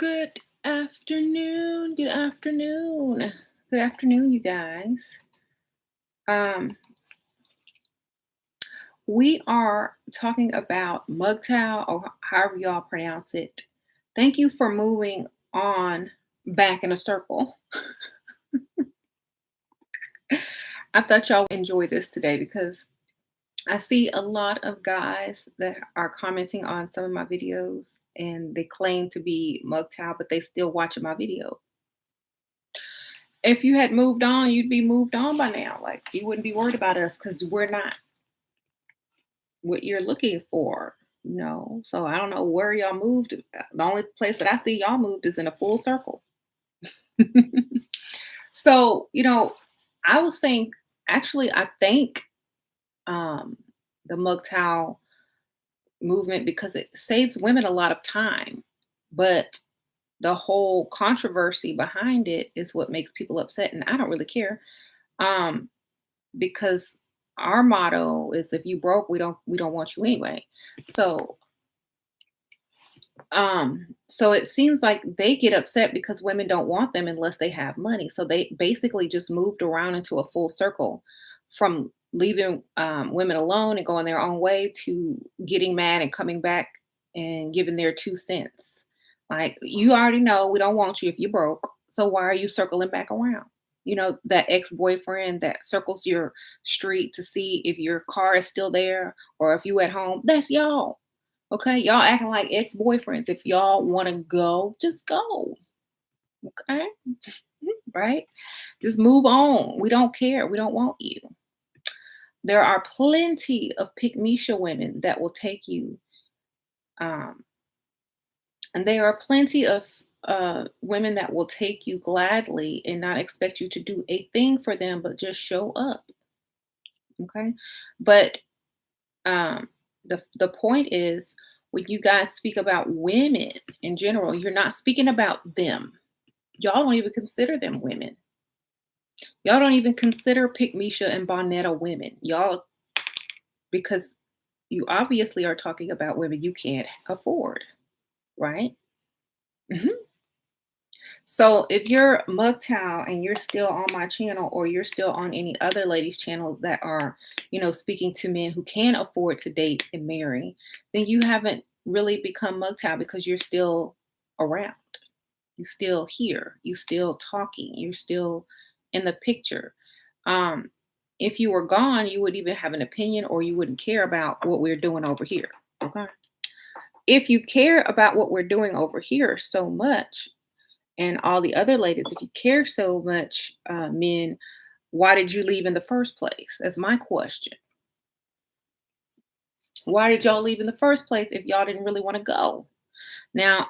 Good afternoon. Good afternoon. Good afternoon, you guys. Um, we are talking about MGTOW or however y'all pronounce it. Thank you for moving on back in a circle. I thought y'all would enjoy this today because I see a lot of guys that are commenting on some of my videos and they claim to be MGTOW, but they still watching my video. If you had moved on, you'd be moved on by now. Like you wouldn't be worried about us because we're not what you're looking for. So I don't know where y'all moved. The only place that I see y'all moved is in a full circle. So, I was saying, actually, I thank um, the MGTOW movement because it saves women a lot of time. But the whole controversy behind it is what makes people upset. And I don't really care. Um, because our motto is if you broke, we don't want you anyway. So so it seems like they get upset because women don't want them unless they have money. So they basically just moved around into a full circle from leaving women alone and going their own way to getting mad and coming back and giving their 2 cents. Like you already know we don't want you if you broke. So why are you circling back around? That ex-boyfriend that circles your street to see if your car is still there or if you at home. That's y'all. Okay, y'all acting like ex-boyfriends. If y'all want to go, just go. Okay, right? Just move on. We don't care. We don't want you. There are plenty of Pygmisha women that will take you, um, and there are plenty of women that will take you gladly and not expect you to do a thing for them, but just show up. Okay, but um, the point is when you guys speak about women in general, you're not speaking about them. Y'all don't even consider them women. Y'all don't even consider Pygmisha and Bonetta women. Y'all, because you obviously are talking about women you can't afford, right? Mhm. So if you're MGTOW and you're still on my channel or you're still on any other ladies' channel that are, speaking to men who can afford to date and marry, then you haven't really become MGTOW because you're still around. You're still here. You're still talking. You're still in the picture. Um, if you were gone, you wouldn't even have an opinion or you wouldn't care about what we're doing over here. Okay. If you care about what we're doing over here so much, and all the other ladies, if you care so much, men, why did you leave in the first place? That's my question. Why did y'all leave in the first place if y'all didn't really want to go? Now,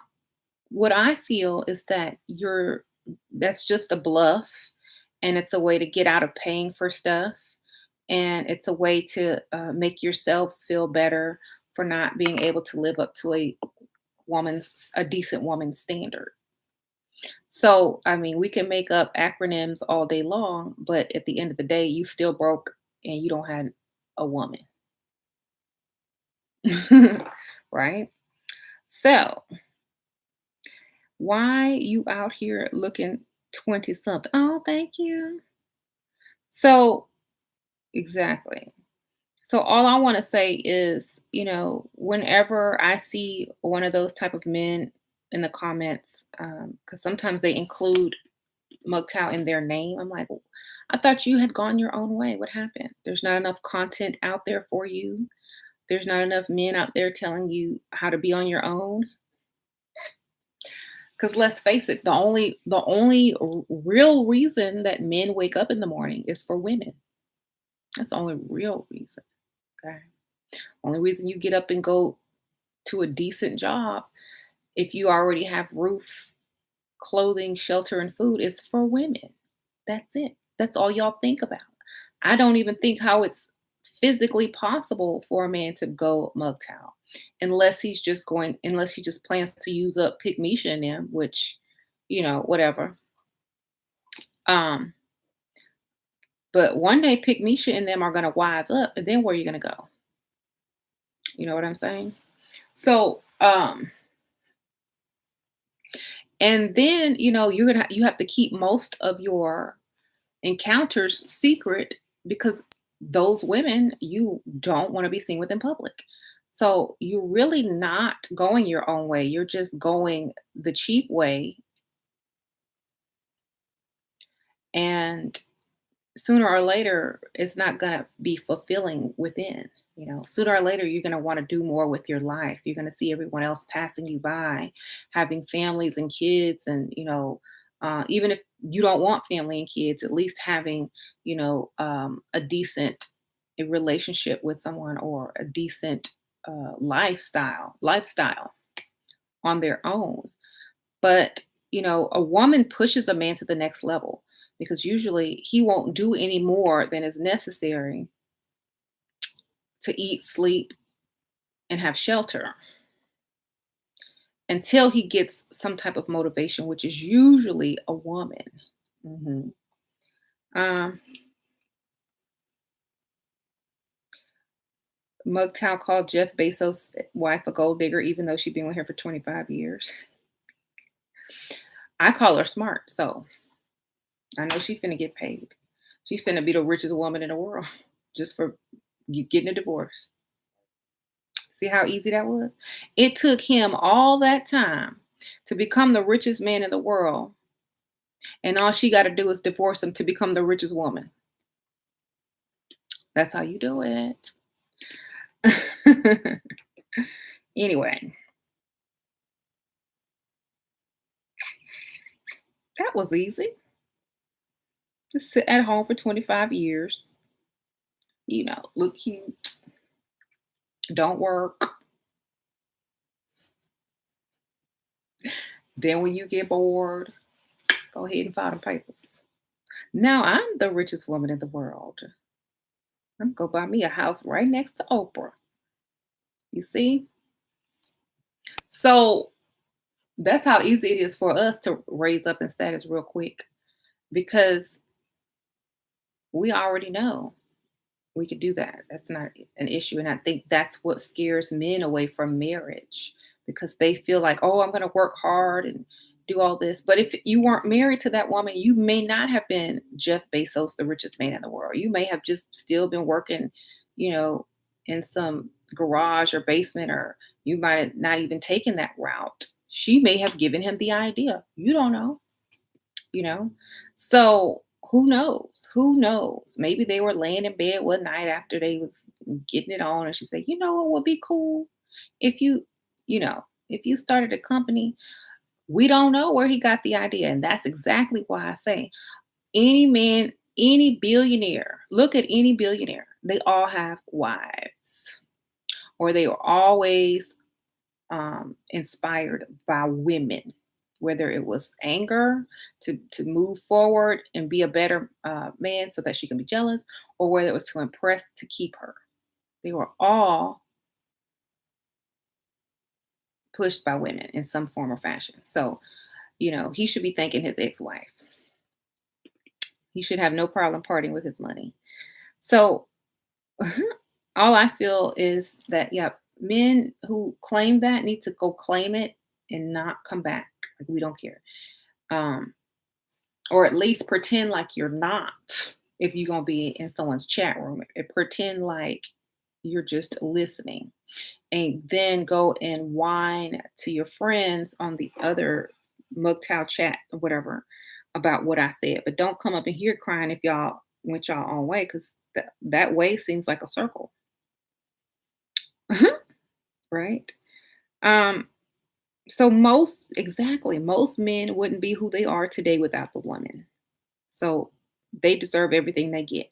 what I feel is that that's just a bluff and it's a way to get out of paying for stuff and it's a way to make yourselves feel better for not being able to live up to a decent woman's standard. So, I mean, we can make up acronyms all day long, but at the end of the day, you still broke and you don't have a woman. Right? So, why you out here looking 20 something? Oh, thank you. So, exactly. So all I want to say is, whenever I see one of those type of men in the comments, because sometimes they include MGTOW in their name, I'm like, I thought you had gone your own way. What happened? There's not enough content out there for you. There's not enough men out there telling you how to be on your own. Because let's face it, the only real reason that men wake up in the morning is for women. That's the only real reason. Okay. Only reason you get up and go to a decent job if you already have roof, clothing, shelter, and food is for women. That's it. That's all y'all think about. I don't even think how it's physically possible for a man to go MGTOW unless he just plans to use up Pygmisha in them, which, whatever. Um, but one day Pygmisha and them are gonna wise up, and then where are you gonna go? You know what I'm saying? So, And then, you have to keep most of your encounters secret because those women you don't want to be seen with in public. So you're really not going your own way. You're just going the cheap way. And sooner or later, it's not going to be fulfilling within. Sooner or later, you're going to want to do more with your life. You're going to see everyone else passing you by, having families and kids. And, even if you don't want family and kids, at least having, a decent relationship with someone or a decent lifestyle on their own. But, a woman pushes a man to the next level because usually he won't do any more than is necessary to eat, sleep, and have shelter until he gets some type of motivation, which is usually a woman. Mhm. Um, MGTOW called Jeff Bezos' wife a gold digger, even though she's been with him for 25 years. I call her smart, so I know she finna get paid. She's finna be the richest woman in the world just for getting a divorce. See how easy that was? It took him all that time to become the richest man in the world, and all she got to do is divorce him to become the richest woman. That's how you do it. Anyway, that was easy. Just sit at home for 25 years, look cute, don't work. Then when you get bored, go ahead and file them papers. Now I'm the richest woman in the world. I'm gonna go buy me a house right next to Oprah. You see? So that's how easy it is for us to raise up in status real quick because we already know we could do that. That's not an issue. And I think that's what scares men away from marriage because they feel like, oh, I'm going to work hard and do all this. But if you weren't married to that woman, you may not have been Jeff Bezos, the richest man in the world. You may have just still been working, you know, in some garage or basement, or you might have not even taken that route. She may have given him the idea. You don't know, you know? So who knows? Who knows? Maybe they were laying in bed one night after they was getting it on and she said, you know what would be cool? If if you started a company, we don't know where he got the idea. And that's exactly why I say any man, any billionaire, look at any billionaire, they all have wives or they are always inspired by women, whether it was anger to move forward and be a better man so that she can be jealous, or whether it was to impress to keep her. They were all pushed by women in some form or fashion. So, he should be thanking his ex wife. He should have no problem parting with his money. So, all I feel is that, yeah, men who claim that need to go claim it and not come back. Like, we don't care. Um, or at least pretend like you're not if you're going to be in someone's chat room. Pretend like you're just listening and then go and whine to your friends on the other MGTOW chat or whatever about what I said. But don't come up in here crying if y'all went y'all own way because that way seems like a circle. Right? Um, so most men wouldn't be who they are today without the woman. So they deserve everything they get.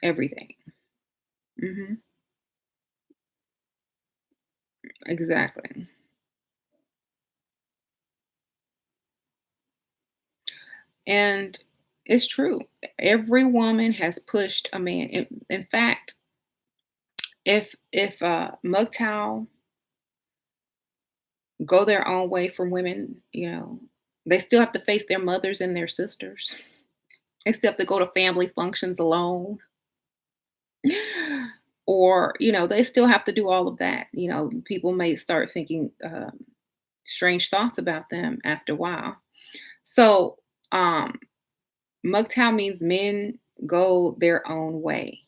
Everything. Mhm. Exactly. And it's true. Every woman has pushed a man. In fact, if MGTOW go their own way for women, they still have to face their mothers and their sisters. They still have to go to family functions alone. Or, they still have to do all of that. People may start thinking strange thoughts about them after a while. So, um, MGTOW means men go their own way.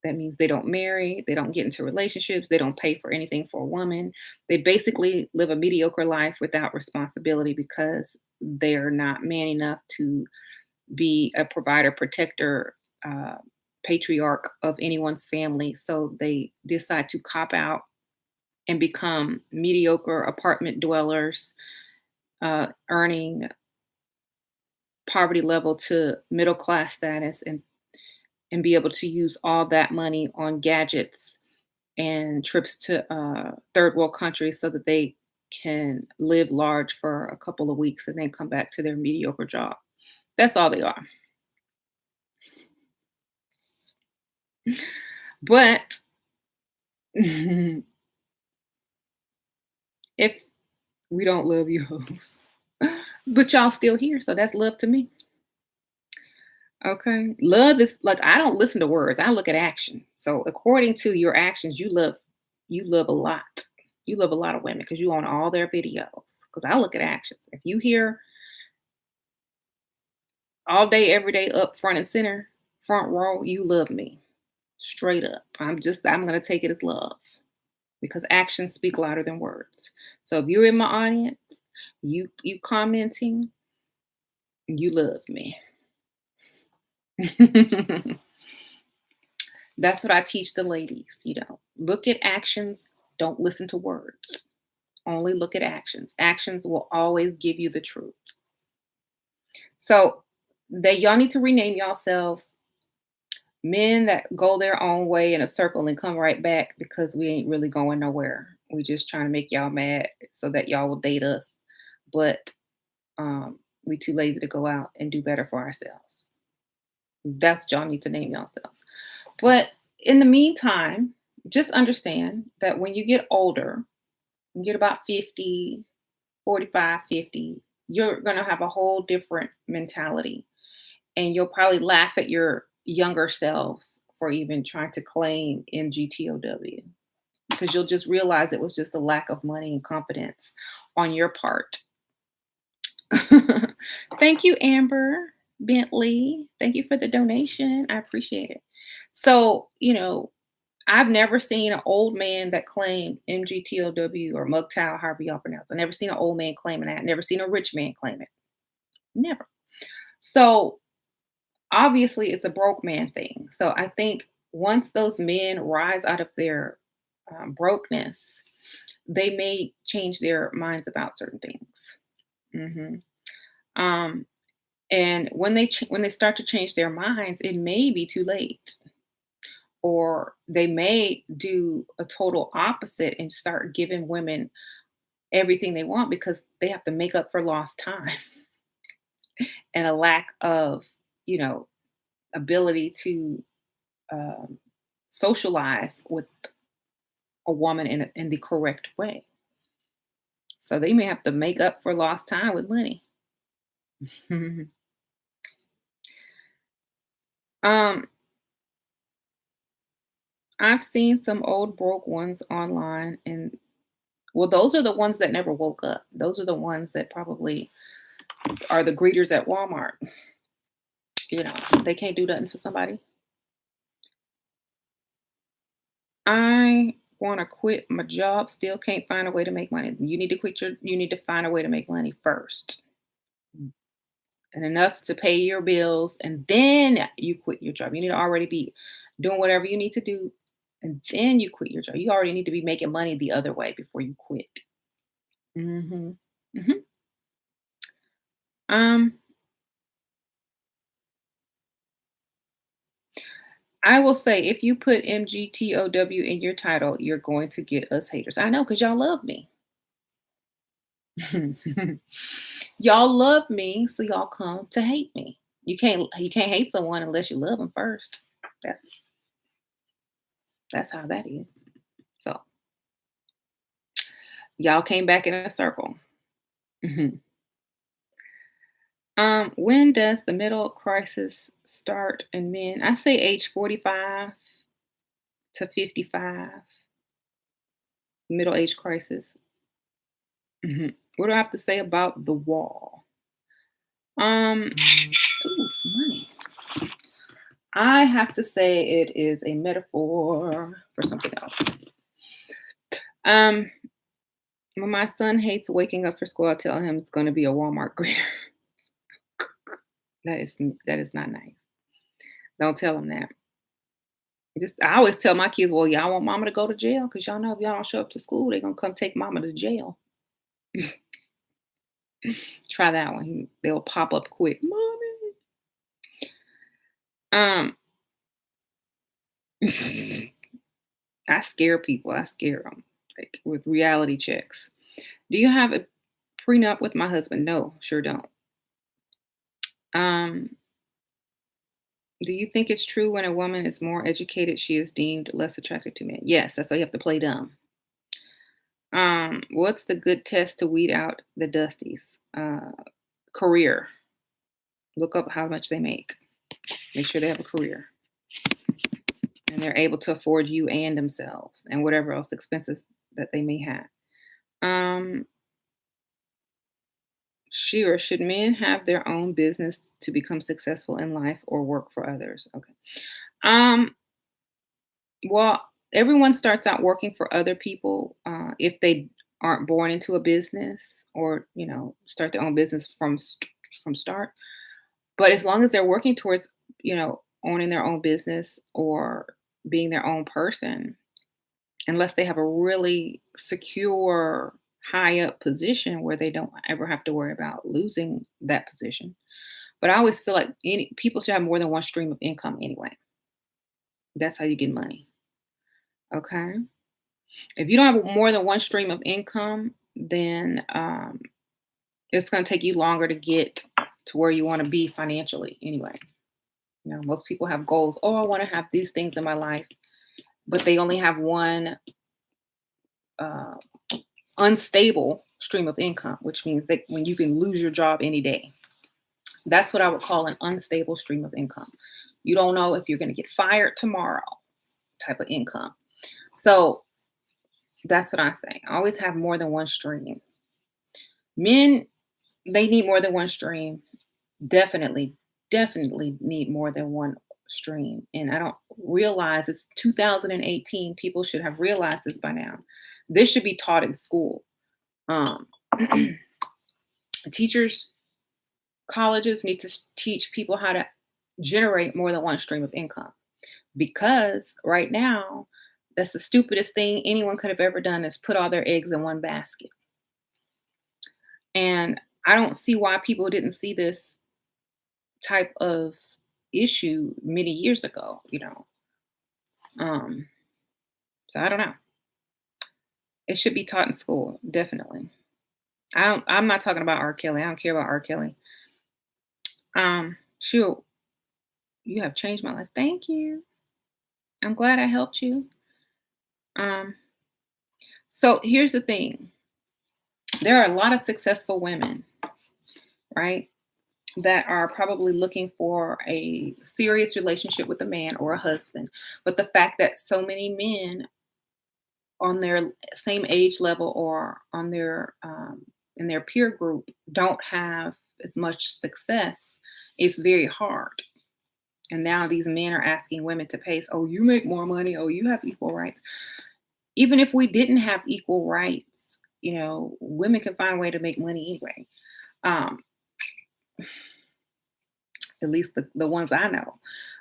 That means they don't marry, they don't get into relationships, they don't pay for anything for a woman. They basically live a mediocre life without responsibility because they're not man enough to be a provider, protector, uh, patriarch of anyone's family. So they decide to cop out and become mediocre apartment dwellers, earning poverty level to middle class status, and be able to use all that money on gadgets and trips to third world countries so that they can live large for a couple of weeks and then come back to their mediocre job. That's all they are. But if we don't love you hoes, but y'all still here, so that's love to me. Okay. Love is like I don't listen to words. I look at action. So according to your actions, you love a lot. You love a lot of women because you own all their videos. Because I look at actions. If you hear all day, every day, up front and center, front row, you love me. Straight up. I'm gonna take it as love because actions speak louder than words. So if you're in my audience, you commenting, you love me. That's what I teach the ladies. Look at actions, don't listen to words. Only look at actions. Actions will always give you the truth. So y'all need to rename yourselves men that go their own way in a circle and come right back because we ain't really going nowhere. We just trying to make y'all mad so that y'all will date us. But we too lazy to go out and do better for ourselves. That's what y'all need to name yourselves. But in the meantime, just understand that when you get older, you get about 50, 45, 50, you're going to have a whole different mentality. And you'll probably laugh at your younger selves for even trying to claim MGTOW because you'll just realize it was just a lack of money and confidence on your part. Thank you, Amber Bentley. Thank you for the donation. I appreciate it. So, I've never seen an old man that claimed MGTOW or MGTOW, however y'all pronounce it. I've never seen an old man claiming that. Never seen a rich man claim it. Never. So obviously, it's a broke man thing. So I think once those men rise out of their brokenness, they may change their minds about certain things. hmm Um, and when they start to change their minds, it may be too late, or they may do a total opposite and start giving women everything they want because they have to make up for lost time and a lack of, you know, ability to um, socialize with a woman in the correct way. So they may have to make up for lost time with money. um, I've seen some old broke ones online, and well, those are the ones that never woke up. Those are the ones that probably are the greeters at Walmart. They can't do nothing for somebody. I want to quit my job, still can't find a way to make money. You need to find a way to make money first. And enough to pay your bills, and then you quit your job. You need to already be doing whatever you need to do, and then you quit your job. You already need to be making money the other way before you quit. Mhm. Mhm. Um, I will say if you put MGTOW in your title, you're going to get us haters. I know because y'all love me. Y'all love me, so y'all come to hate me. You can't hate someone unless you love them first. That's that's how that is. So y'all came back in a circle. Mhm. When does the middle crisis start in men? I say age 45 to 55, middle age crisis. Mhm. What do I have to say about the wall? Um, ooh, some money. I have to say it is a metaphor for something else. Um, when my son hates waking up for school, I tell him it's going to be a Walmart greeter. That is that is not nice. Don't tell him that. Just I always tell my kids, well, y'all want mama to go to jail because y'all know if y'all don't show up to school, they're gonna come take mama to jail. Try that one. They'll pop up quick. Mommy. Um, I scare people. I scare them like with reality checks. Do you have a prenup with my husband? No, sure don't. Um, do you think it's true when a woman is more educated, she is deemed less attractive to men? Yes, that's why you have to play dumb. What's the good test to weed out the dusties? Career. Look up how much they make. Make sure they have a career and they're able to afford you and themselves and whatever else expenses that they may have. Um, sure. Should men have their own business to become successful in life or work for others? Okay. Um, well, everyone starts out working for other people if they aren't born into a business or start their own business from start. But as long as they're working towards owning their own business or being their own person, unless they have a really secure high up position where they don't ever have to worry about losing that position. But I always feel like any people should have more than one stream of income anyway. That's how you get money. Okay. If you don't have more than one stream of income, then it's going to take you longer to get to where you want to be financially anyway. Most people have goals. Oh, I want to have these things in my life, but they only have one uh, unstable stream of income, which means that when you can lose your job any day, that's what I would call an unstable stream of income. You don't know if you're going to get fired tomorrow, type of income. So that's what I say. Always have more than one stream. Men, they need more than one stream. Definitely, definitely need more than one stream. And I don't realize it's 2018. People should have realized this by now. This should be taught in school. Um, teachers, colleges need to teach people how to generate more than one stream of income because right now, that's the stupidest thing anyone could have ever done is put all their eggs in one basket. And I don't see why people didn't see this type of issue many years ago. Um, so I don't know. It should be taught in school, definitely. I'm not talking about R. Kelly. I don't care about R. Kelly. Shoot, you have changed my life. Thank you. I'm glad I helped you. Um, so here's the thing. There are a lot of successful women, right? That are probably looking for a serious relationship with a man or a husband. But the fact that so many men on their same age level or on their in their peer group don't have as much success, it's very hard. And now these men are asking women to pay. Oh, you make more money. Oh, you have equal rights. Even if we didn't have equal rights, women can find a way to make money anyway. Um, at least the ones I know.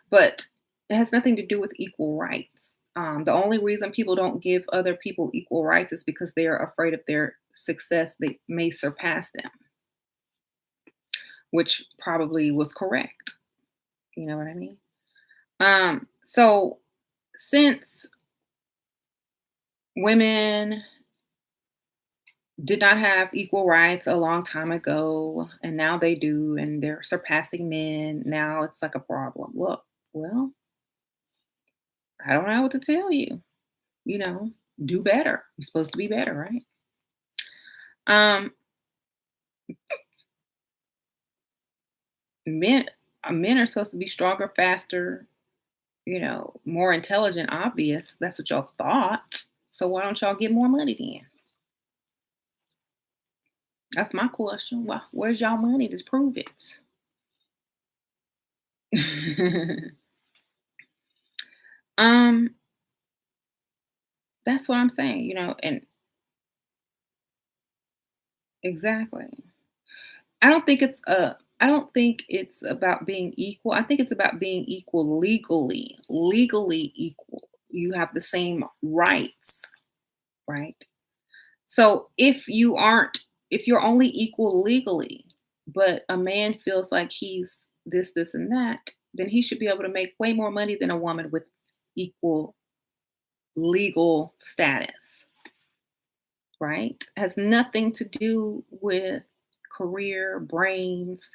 But it has nothing to do with equal rights. The only reason people don't give other people equal rights is because they're afraid of their success. They may surpass them, which probably was correct. You know what I mean? So since women did not have equal rights a long time ago, and now they do, and they're surpassing men, now it's like a problem. Look, well, I don't know what to tell you. You know, do better. You're supposed to be better, right? Um, men men are supposed to be stronger, faster, more intelligent, obvious. That's what y'all thought. So why don't y'all get more money then? That's my question. Well, where's y'all money to prove it? um, that's what I'm saying, and exactly. I don't think it's about being equal. I think it's about being equal legally. Legally equal. You have the same rights, right? So if you're only equal legally, but a man feels like he's this, and that, then he should be able to make way more money than a woman with equal legal status, right? Has nothing to do with career, brains,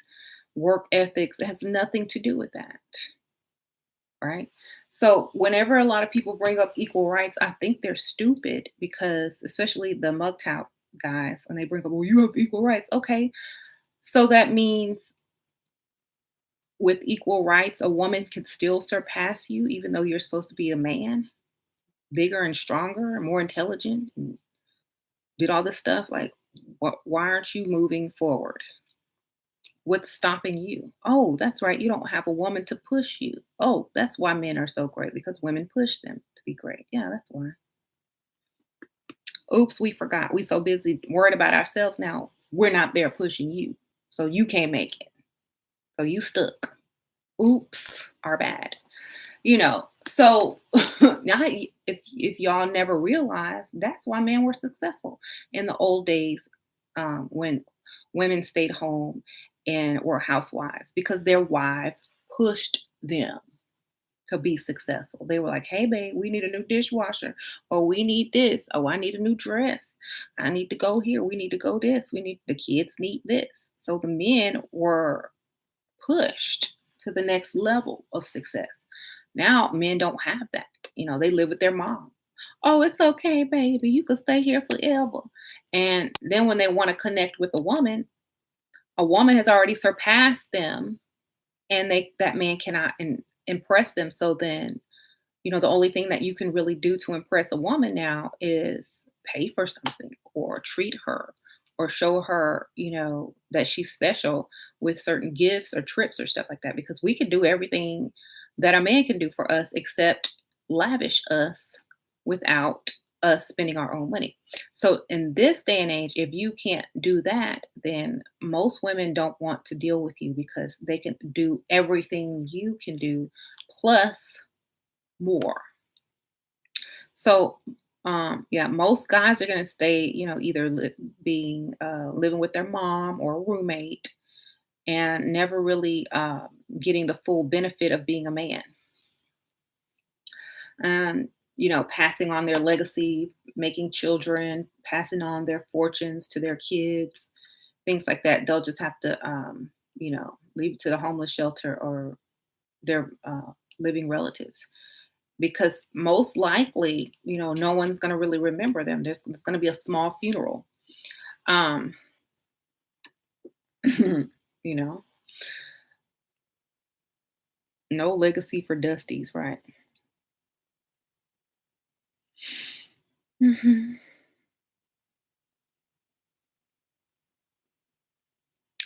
work ethics. It has nothing to do with that, right? So whenever a lot of people bring up equal rights, I think they're stupid because especially the MGTOW guys, when they bring up, well, you have equal rights. Okay. So that means with equal rights, a woman can still surpass you, even though you're supposed to be a man, bigger and stronger and more intelligent, and did all this stuff. Like, why aren't you moving forward? What's stopping you? Oh, that's right. You don't have a woman to push you. Oh, that's why men are so great because women push them to be great. Yeah, that's why. Oops, we forgot. We so busy worried about ourselves now. We're not there pushing you. So you can't make it. So you stuck. Oops, our bad. So now if y'all never realized, that's why men were successful in the old days, when women stayed home and were housewives because their wives pushed them to be successful. They were like, hey babe, we need a new dishwasher. Oh, we need this. Oh, I need a new dress. I need to go here. We need to go this. We need the kids need this. So the men were pushed to the next level of success. Now men don't have that. They live with their mom. Oh, it's okay, baby. You can stay here forever. And then when they want to connect with a woman has already surpassed them, and that man cannot impress them. So then, the only thing that you can really do to impress a woman now is pay for something or treat her or show her, that she's special with certain gifts or trips or stuff like that. Because we can do everything that a man can do for us except lavish us without us spending our own money. So in this day and age, if you can't do that, then most women don't want to deal with you because they can do everything you can do plus more. So, yeah, most guys are going to stay, either being living with their mom or a roommate and never really getting the full benefit of being a man. And, passing on their legacy, making children, passing on their fortunes to their kids, things like that. They'll just have to, leave it to the homeless shelter or their living relatives because most likely, no one's going to really remember them. It's going to be a small funeral. Um, you know, no legacy for Dusties, right? Mhm.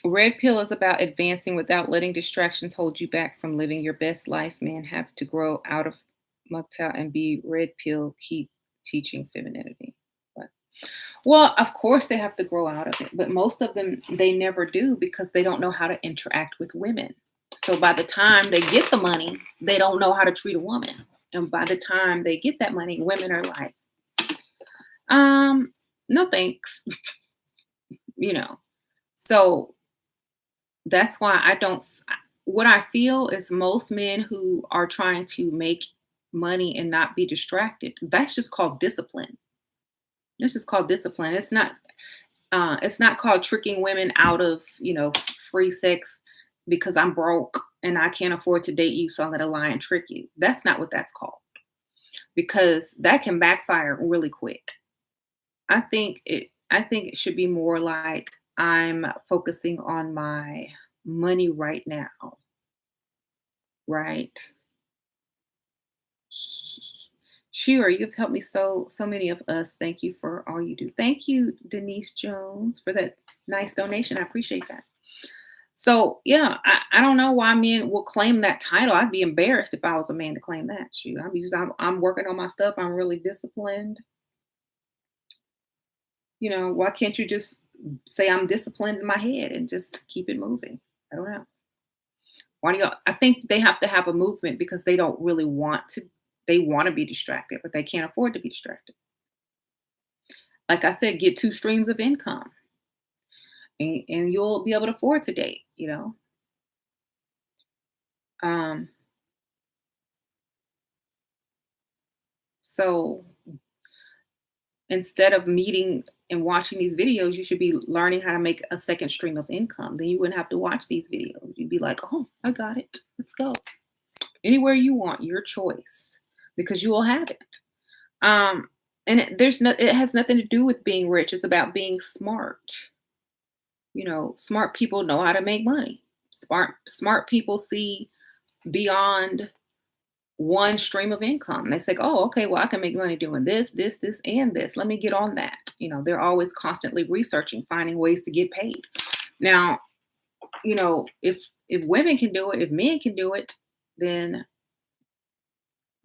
Red pill is about advancing without letting distractions hold you back from living your best life. Men have to grow out of mukta and be red pill. Keep teaching femininity. But, well, of course they have to grow out of it, but most of them they never do because they don't know how to interact with women. So by the time they get the money, they don't know how to treat a woman. And by the time they get that money, women are like, no thanks, you know. So that's why I don't what I feel is most men who are trying to make money and not be distracted, that's just called discipline. This is called discipline. It's not called tricking women out of, free sex because I'm broke and I can't afford to date you, so I'm gonna lie and trick you. That's not what that's called. Because that can backfire really quick. I think it should be more like I'm focusing on my money right now, right? Sure, you've helped me so many of us. Thank you for all you do. Thank you, Denise Jones, for that Nice donation. I appreciate that. So yeah, I don't know why men will claim that title. I'd be embarrassed if I was a man to claim that. Shoot, I'm working on my stuff. I'm really disciplined. Why can't you just say I'm disciplined in my head and just keep it moving? I don't know. Why do you? I think they have to have a movement because they don't really want to. They want to be distracted, but they can't afford to be distracted. Like I said, get two streams of income, and you'll be able to afford to date. Um, so instead of meeting and watching these videos, you should be learning how to make a second stream of income. Then you wouldn't have to watch these videos. You'd be like, oh, I got it. Let's go. Anywhere you want, your choice, because you will have it. And it has nothing to do with being rich. It's about being smart. Smart people know how to make money. Smart people see beyond one stream of income. They say, oh, okay, well, I can make money doing this, this, and this. Let me get on that. They're always constantly researching, finding ways to get paid. Now, if women can do it, if men can do it, then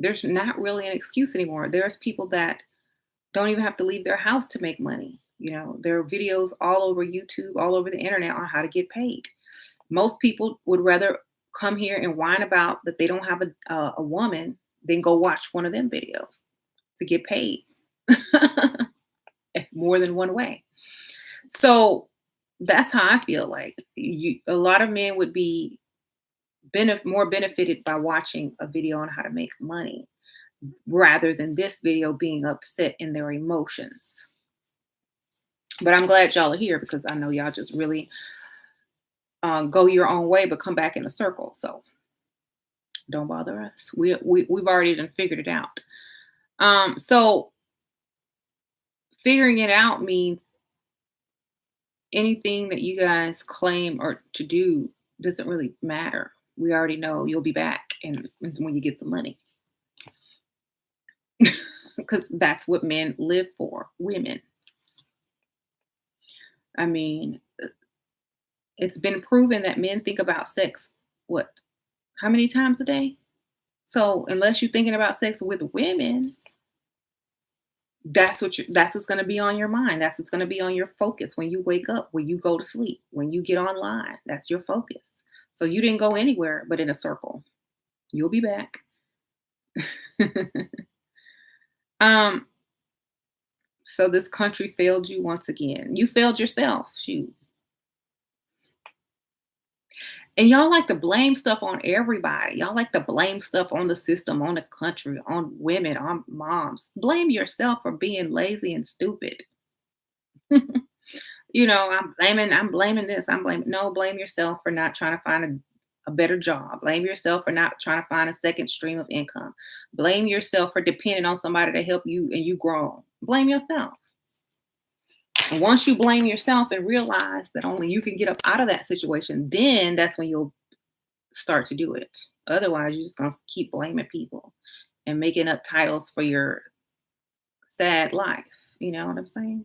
there's not really an excuse anymore. There's people that don't even have to leave their house to make money. There are videos all over YouTube, all over the internet on how to get paid. Most people would rather come here and whine about that they don't have a woman than go watch one of them videos to get paid more than one way. So that's how I feel like a lot of men would be more benefited by watching a video on how to make money rather than this video being upset in their emotions. But I'm glad y'all are here because I know y'all just really go your own way, but come back in a circle. So don't bother us. We've already done figured it out. So figuring it out means anything that you guys claim or to do doesn't really matter. We already know you'll be back and when you get some money. Because that's what men live for, women. I mean, it's been proven that men think about sex, what, how many times a day? So unless you're thinking about sex with women, that's what's going to be on your mind. That's what's going to be on your focus when you wake up, when you go to sleep, when you get online. That's your focus. So you didn't go anywhere but in a circle. You'll be back. So this country failed you once again. You failed yourself. Shoot. And y'all like to blame stuff on everybody. Y'all like to blame stuff on the system, on the country, on women, on moms. Blame yourself for being lazy and stupid. I'm blaming this. No, blame yourself for not trying to find a better job. Blame yourself for not trying to find a second stream of income. Blame yourself for depending on somebody to help you and you grow. Blame yourself. And once you blame yourself and realize that only you can get up out of that situation, then that's when you'll start to do it. Otherwise, you're just going to keep blaming people and making up titles for your sad life. You know what I'm saying?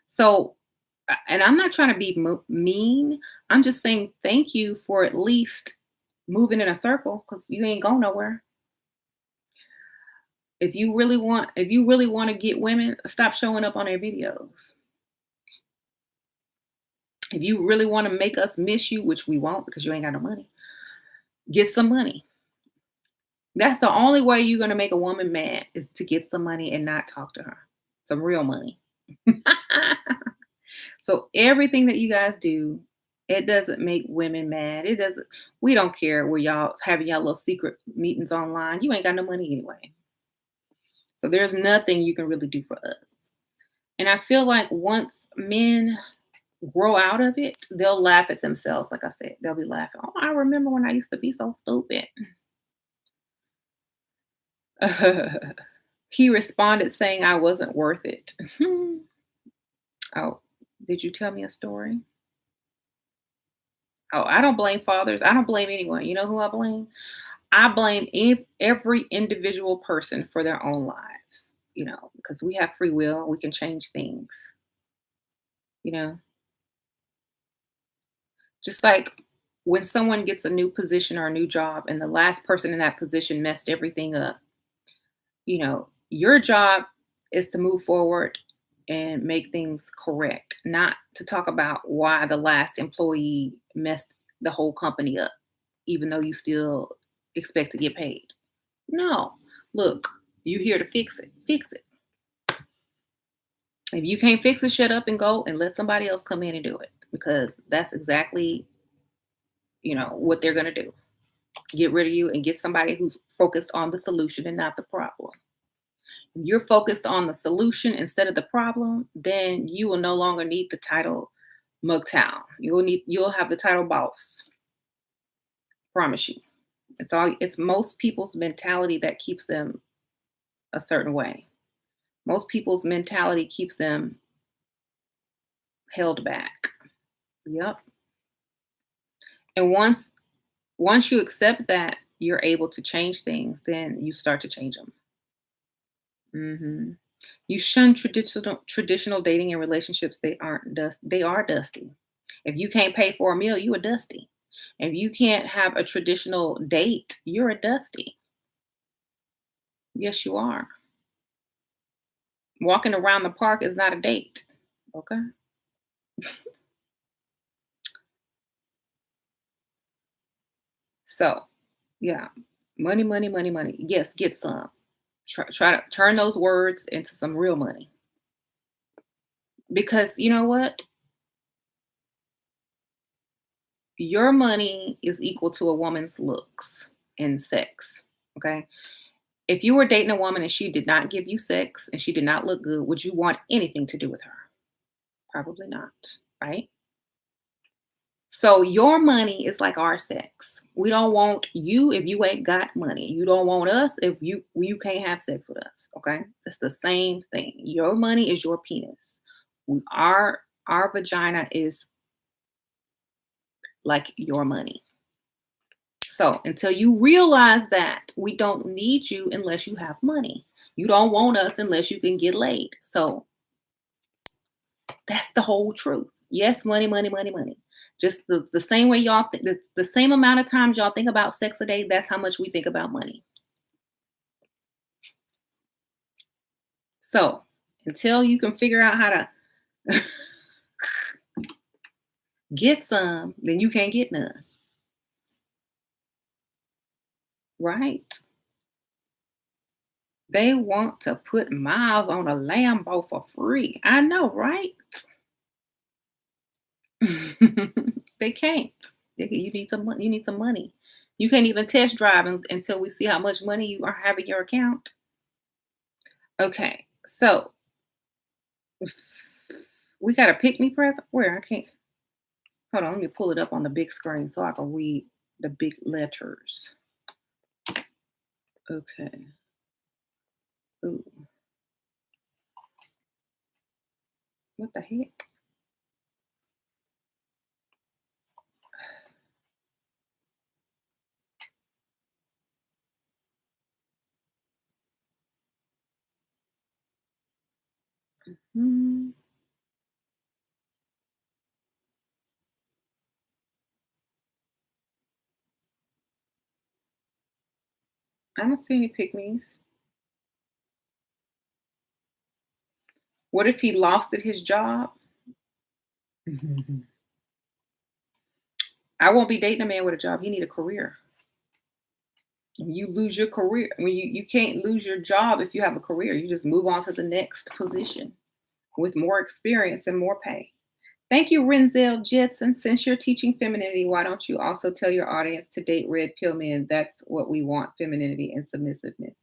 So, and I'm not trying to be mean. I'm just saying thank you for at least moving in a circle because you ain't going nowhere. If you really want to get women, stop showing up on their videos. If you really want to make us miss you, which we won't because you ain't got no money, get some money. That's the only way you're going to make a woman mad is to get some money and not talk to her. Some real money. So everything that you guys do, it doesn't make women mad. It doesn't. We don't care where y'all having y'all little secret meetings online. You ain't got no money anyway. So there's nothing you can really do for us. And I feel like once men grow out of it, they'll laugh at themselves. Like I said, they'll be laughing. Oh, I remember when I used to be so stupid. He responded saying I wasn't worth it. Oh, did you tell me a story? Oh, I don't blame fathers. I don't blame anyone. You know who I blame? I blame every individual person for their own lives, because we have free will. We can change things, you know. Just like when someone gets a new position or a new job and the last person in that position messed everything up, your job is to move forward and make things correct, not to talk about why the last employee messed the whole company up, even though you still expect to get paid. No, look, you here to fix it. Fix it. If you can't fix it, shut up and go and let somebody else come in and do it because that's exactly, what they're going to do. Get rid of you and get somebody who's focused on the solution and not the problem. If you're focused on the solution instead of the problem, then you will no longer need the title MGTOW. You'll have the title boss. Promise you. It's most people's mentality that keeps them a certain way. Most people's mentality keeps them held back. Yep. And once you accept that you're able to change things, then you start to change them. You shun traditional dating and relationships. They are dusty. If you can't pay for a meal, you are dusty. If you can't have a traditional date, you're a dusty. Yes, you are. Walking around the park is not a date. Okay. So, yeah, money, money, money, money. Yes, get some. Try to turn those words into some real money. Because you know what? Your money is equal to a woman's looks and sex. Okay. If you were dating a woman and she did not give you sex and she did not look good, would you want anything to do with her? Probably not. Right. So your money is like our sex. We don't want you if you ain't got money. You don't want us if you can't have sex with us. Okay, it's the same thing. Your money is your penis. Our vagina is like your money. So until you realize that we don't need you unless you have money. You don't want us unless you can get laid. So that's the whole truth. Yes, money, money, money, money. Just the same way y'all think, the same amount of times y'all think about sex a day, that's how much we think about money. So until you can figure out how to get some, then you can't get none. Right? They want to put miles on a Lambo for free. I know, right? They can't. You need some money. You need some money. You can't even test drive until we see how much money you are having in your account. Okay, so we got a pick me present. Where I can't. Hold on, let me pull it up on the big screen so I can read the big letters. Okay. Ooh. What the heck? Hmm. I don't see any pick me's. What if he lost at his job? I won't be dating a man with a job. He need a career. When you lose your career, when you can't lose your job if you have a career. You just move on to the next position with more experience and more pay. Thank you, Renzel Jetson. Since you're teaching femininity, why don't you also tell your audience to date red pill men? That's what we want, femininity and submissiveness.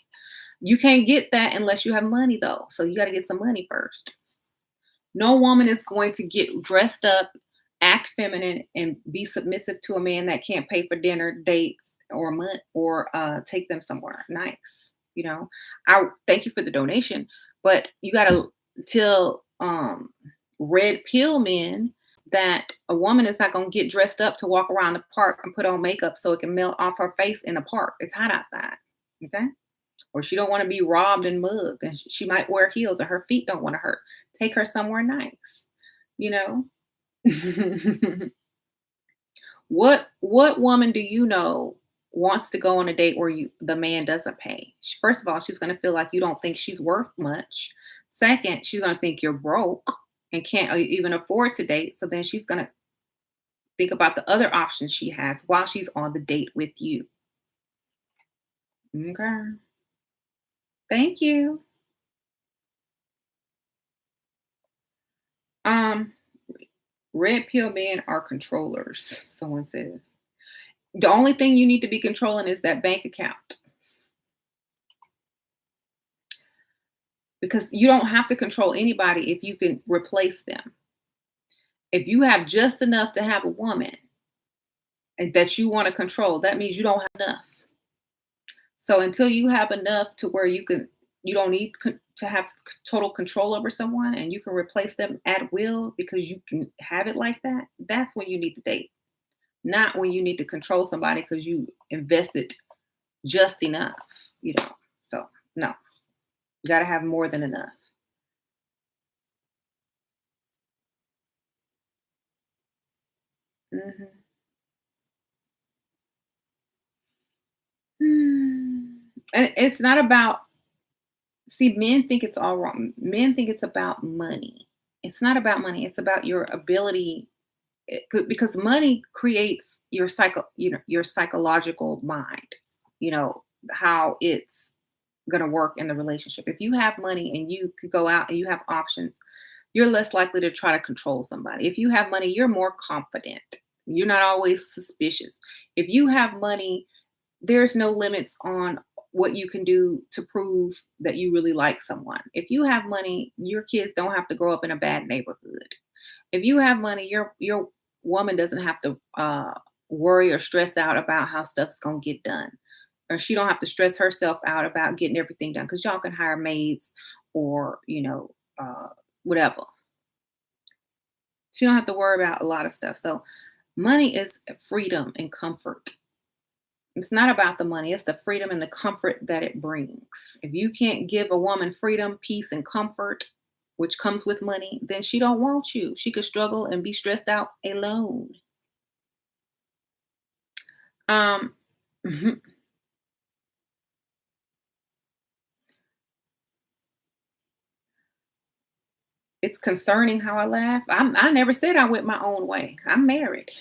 You can't get that unless you have money, though. So you got to get some money first. No woman is going to get dressed up, act feminine, and be submissive to a man that can't pay for dinner, dates, or month, or take them somewhere nice. I thank you for the donation, but you got to tell red pill men that a woman is not going to get dressed up to walk around the park and put on makeup so it can melt off her face in the park. It's hot outside. Okay. Or she don't want to be robbed and mugged, and she might wear heels and her feet don't want to hurt. Take her somewhere nice, you know. What woman do you know wants to go on a date where the man doesn't pay? First of all, she's going to feel like you don't think she's worth much. Second, she's going to think you're broke and can't even afford to date. So then she's going to think about the other options she has while she's on the date with you. Okay. Thank you. Um, red pill men are controllers, someone says. The only thing you need to be controlling is that bank account. Because you don't have to control anybody if you can replace them. If you have just enough to have a woman and that you want to control, that means you don't have enough. So until you have enough to where you don't need to have total control over someone and you can replace them at will because you can have it like that, that's when you need to date. Not when you need to control somebody because you invested just enough. So no, you got to have more than enough. Hmm. And it's not about, see, men think it's all wrong. Men think it's about money. It's not about money. It's about your ability, because money creates your psychological mind. You know how it's going to work in the relationship. If you have money and you could go out and you have options, you're less likely to try to control somebody. If you have money, you're more confident. You're not always suspicious. If you have money, there's no limits on what you can do to prove that you really like someone. If you have money, your kids don't have to grow up in a bad neighborhood. If you have money, your woman doesn't have to worry or stress out about how stuff's gonna get done, or she don't have to stress herself out about getting everything done because y'all can hire maids or whatever. She don't have to worry about a lot of stuff. So money is freedom and comfort. It's not about the money, it's the freedom and the comfort that it brings. If you can't give a woman freedom, peace, and comfort, which comes with money, then she don't want you. She could struggle and be stressed out alone. Um, it's concerning how I laugh. I never said I went my own way. I'm married.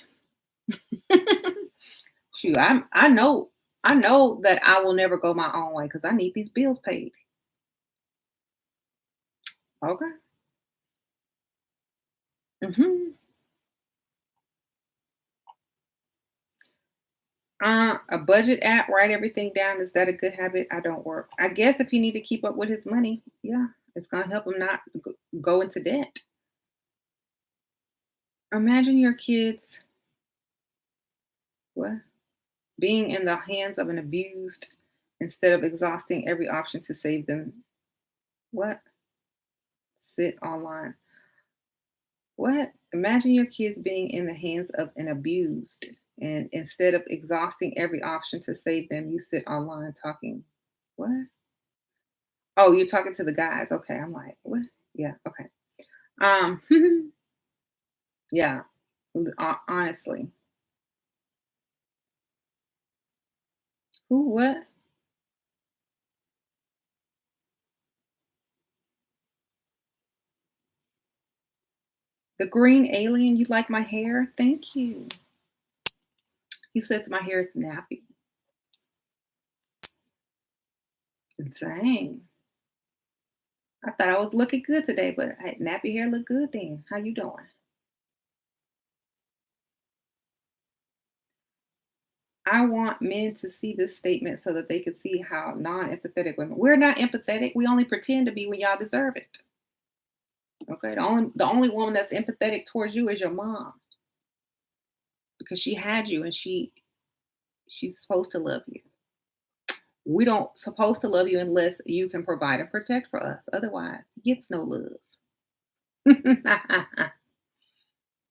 Shoot, I know that I will never go my own way because I need these bills paid. Okay. Hmm. A budget app, write everything down. Is that a good habit? I don't work. I guess if you need to keep up with his money, yeah, it's gonna help him not go into debt. Imagine your kids, what, being in the hands of an abused instead of exhausting every option to save them. What? Sit online. What? Imagine your kids being in the hands of an abused, and instead of exhausting every option to save them, you sit online talking. What? Oh, you're talking to the guys. Okay, I'm like, what? Yeah, okay. Um, yeah, honestly. Who, what? The green alien, you like my hair? Thank you. He says my hair is nappy. Dang. I thought I was looking good today, but nappy hair look good then. How you doing? I want men to see this statement so that they can see how non-empathetic women. We're not empathetic. We only pretend to be when y'all deserve it. Okay. The only woman that's empathetic towards you is your mom because she had you and she's supposed to love you. We don't supposed to love you unless you can provide and protect for us. Otherwise, gets no love.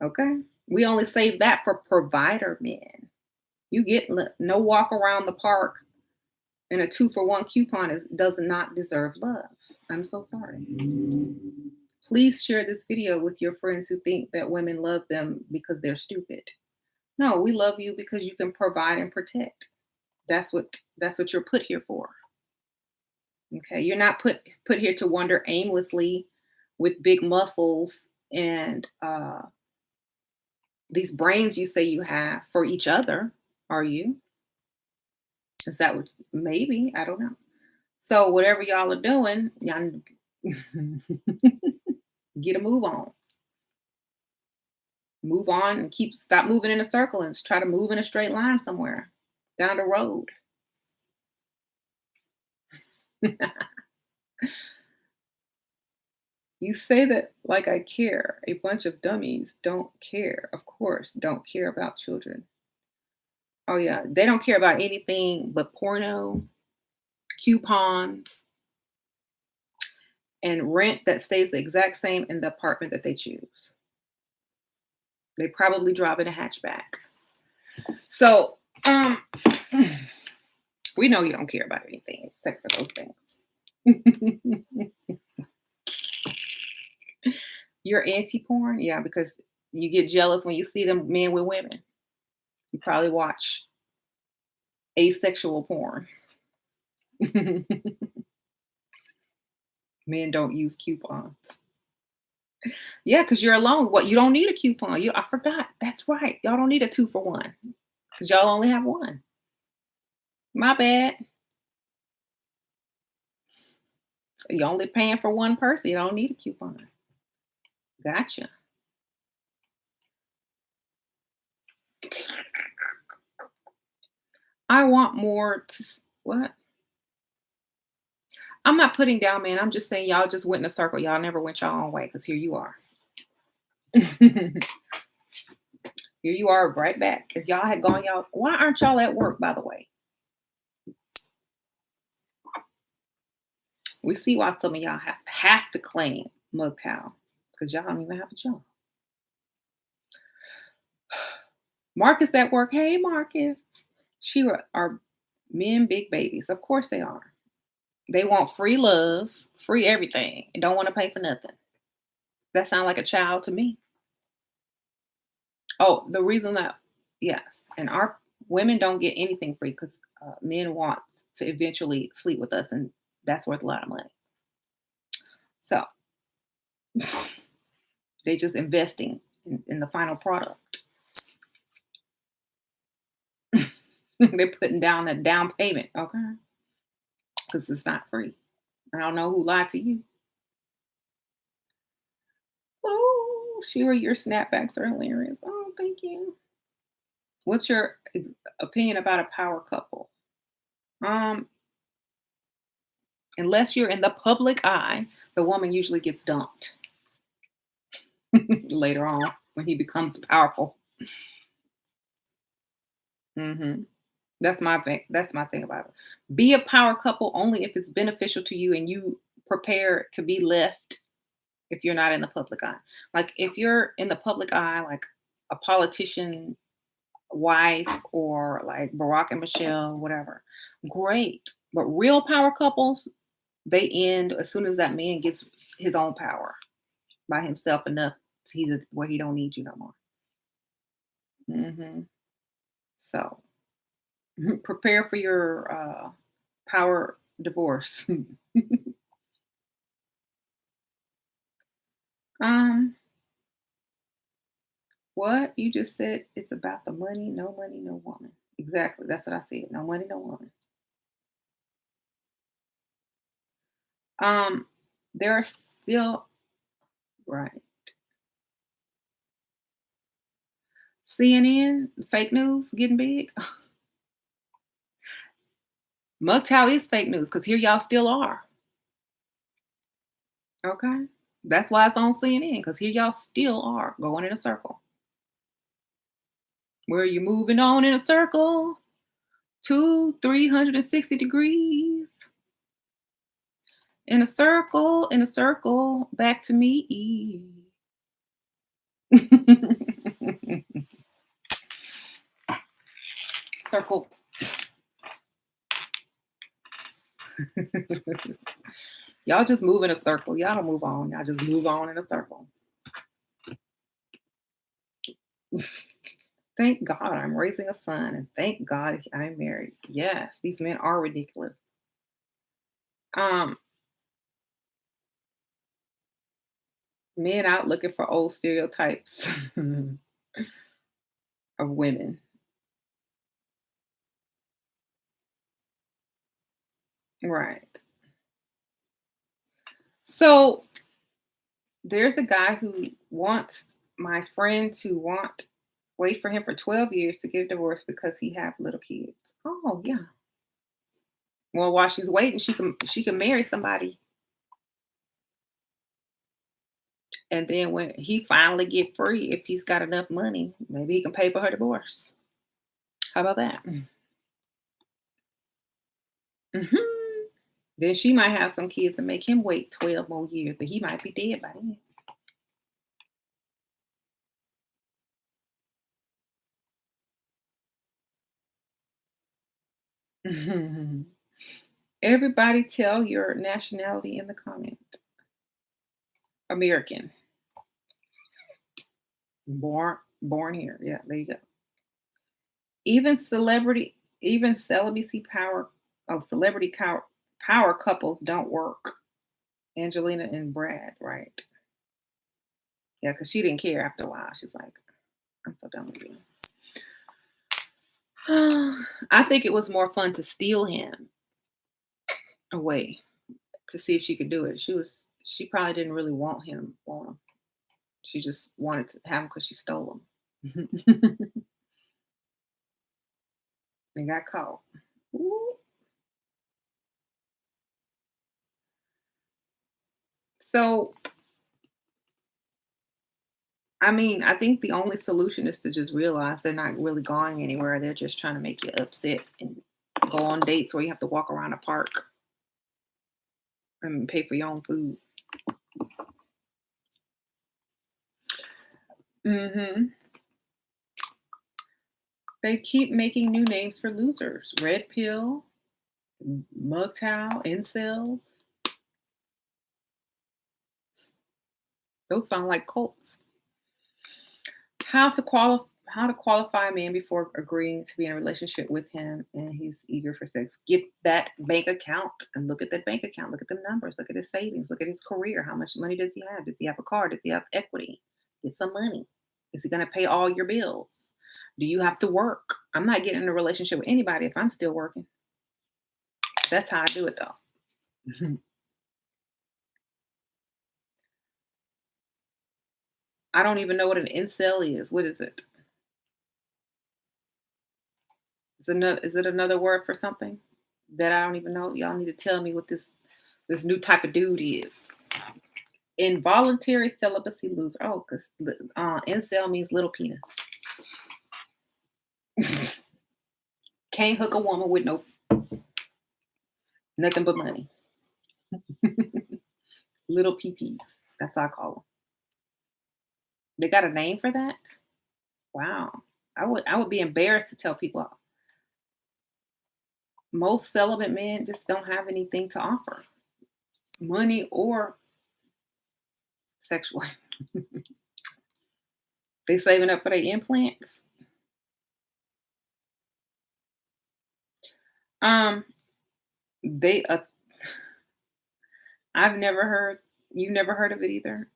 Okay. We only save that for provider men. You get no walk around the park and a 2-for-1 coupon does not deserve love. I'm so sorry. Please share this video with your friends who think that women love them because they're stupid. No, we love you because you can provide and protect. That's what you're put here for. Okay. You're not put here to wander aimlessly with big muscles and these brains you say you have for each other. Are you? Is that what maybe? I don't know. So whatever y'all are doing, y'all get a move on. Move on and stop moving in a circle and try to move in a straight line somewhere down the road. You say that like I care. A bunch of dummies don't care. Of course, don't care about children. Oh yeah, they don't care about anything but porno, coupons, and rent that stays the exact same in the apartment that they choose. They probably drive in a hatchback. So, we know you don't care about anything except for those things. You're anti-porn? Yeah, because you get jealous when you see them men with women. You probably watch asexual porn. Men don't use coupons. Yeah, because you're alone. What, you don't need a coupon. I forgot. That's right. Y'all don't need a 2 for 1 because y'all only have one. My bad. You're only paying for one person. You don't need a coupon. Gotcha. I want more to what? I'm not putting down, man. I'm just saying y'all just went in a circle. Y'all never went your own way because here you are. Here you are right back. If y'all had gone, why aren't y'all at work, by the way? We see why some of y'all have to claim MGTOW because y'all don't even have a job. Marcus at work. Hey, Marcus. Are men big babies? Of course they are. They want free love, free everything, and don't want to pay for nothing. That sounds like a child to me. Oh, the reason that, yes, and our women don't get anything free because men want to eventually sleep with us, and that's worth a lot of money. So they just investing in the final product. They're putting down that down payment, okay? Because it's not free. I don't know who lied to you. Oh, Shira, your snapbacks are hilarious. Oh, thank you. What's your opinion about a power couple? Um, Unless you're in the public eye, the woman usually gets dumped later on when he becomes powerful. Hmm. That's my thing. That's my thing about it. Be a power couple only if it's beneficial to you and you prepare to be left if you're not in the public eye. Like if you're in the public eye, like a politician wife or like Barack and Michelle, whatever, great. But real power couples, they end as soon as that man gets his own power by himself enough to where he don't need you no more. So prepare for your power divorce. um, what you just said? It's about the money. No money, no woman. Exactly. That's what I said. No money, no woman. Um, there are still right. CNN, fake news getting big. MGTOW is fake news because here y'all still are. Okay. That's why it's on CNN because here y'all still are going in a circle. Where you moving on in a circle, 360 degrees. In a circle, back to me. Circle. Y'all just move in a circle. Y'all don't move on. Y'all just move on in a circle. Thank Thank God I'm raising a son, and thank God I'm married. Yes, these men are ridiculous. Um, Men out looking for old stereotypes of women. Right. So there's a guy who wants my friend to wait for him for 12 years to get a divorce because he have little kids. Oh yeah. Well, while she's waiting, she can marry somebody, and then when he finally get free, if he's got enough money, maybe he can pay for her divorce. How about that? Hmm. Then she might have some kids and make him wait 12 more years, but he might be dead by then. Everybody tell your nationality in the comment. American. Born here. Yeah, there you go. Even celebrity, even celibacy power of power couples don't work. Angelina and Brad, right? Yeah, because she didn't care after a while. She's like, I'm so done with you. I think it was more fun to steal him away to see if she could do it. She probably didn't really want him. She just wanted to have him because she stole him. And got caught. Ooh. So, I mean, I think the only solution is to just realize they're not really going anywhere. They're just trying to make you upset and go on dates where you have to walk around a park and pay for your own food. Hmm. They keep making new names for losers. Red pill, MGTOW, incels. Those sound like cults. How to qualify a man before agreeing to be in a relationship with him and he's eager for sex. Get that bank account and look at that bank account. Look at the numbers. Look at his savings. Look at his career. How much money does he have? Does he have a car? Does he have equity? Get some money. Is he going to pay all your bills? Do you have to work? I'm not getting in a relationship with anybody if I'm still working. That's how I do it though. I don't even know what an incel is. What is it? Is it another word for something that I don't even know? Y'all need to tell me what this new type of dude is. Involuntary celibacy loser. Oh, because incel means little penis. Can't hook a woman with nothing but money. Little PPs. That's what I call them. They got a name for that? Wow. I would be embarrassed to tell people. Most celibate men just don't have anything to offer, money or sexual. They saving up for their implants. Um, they I've never heard. You've never heard of it either.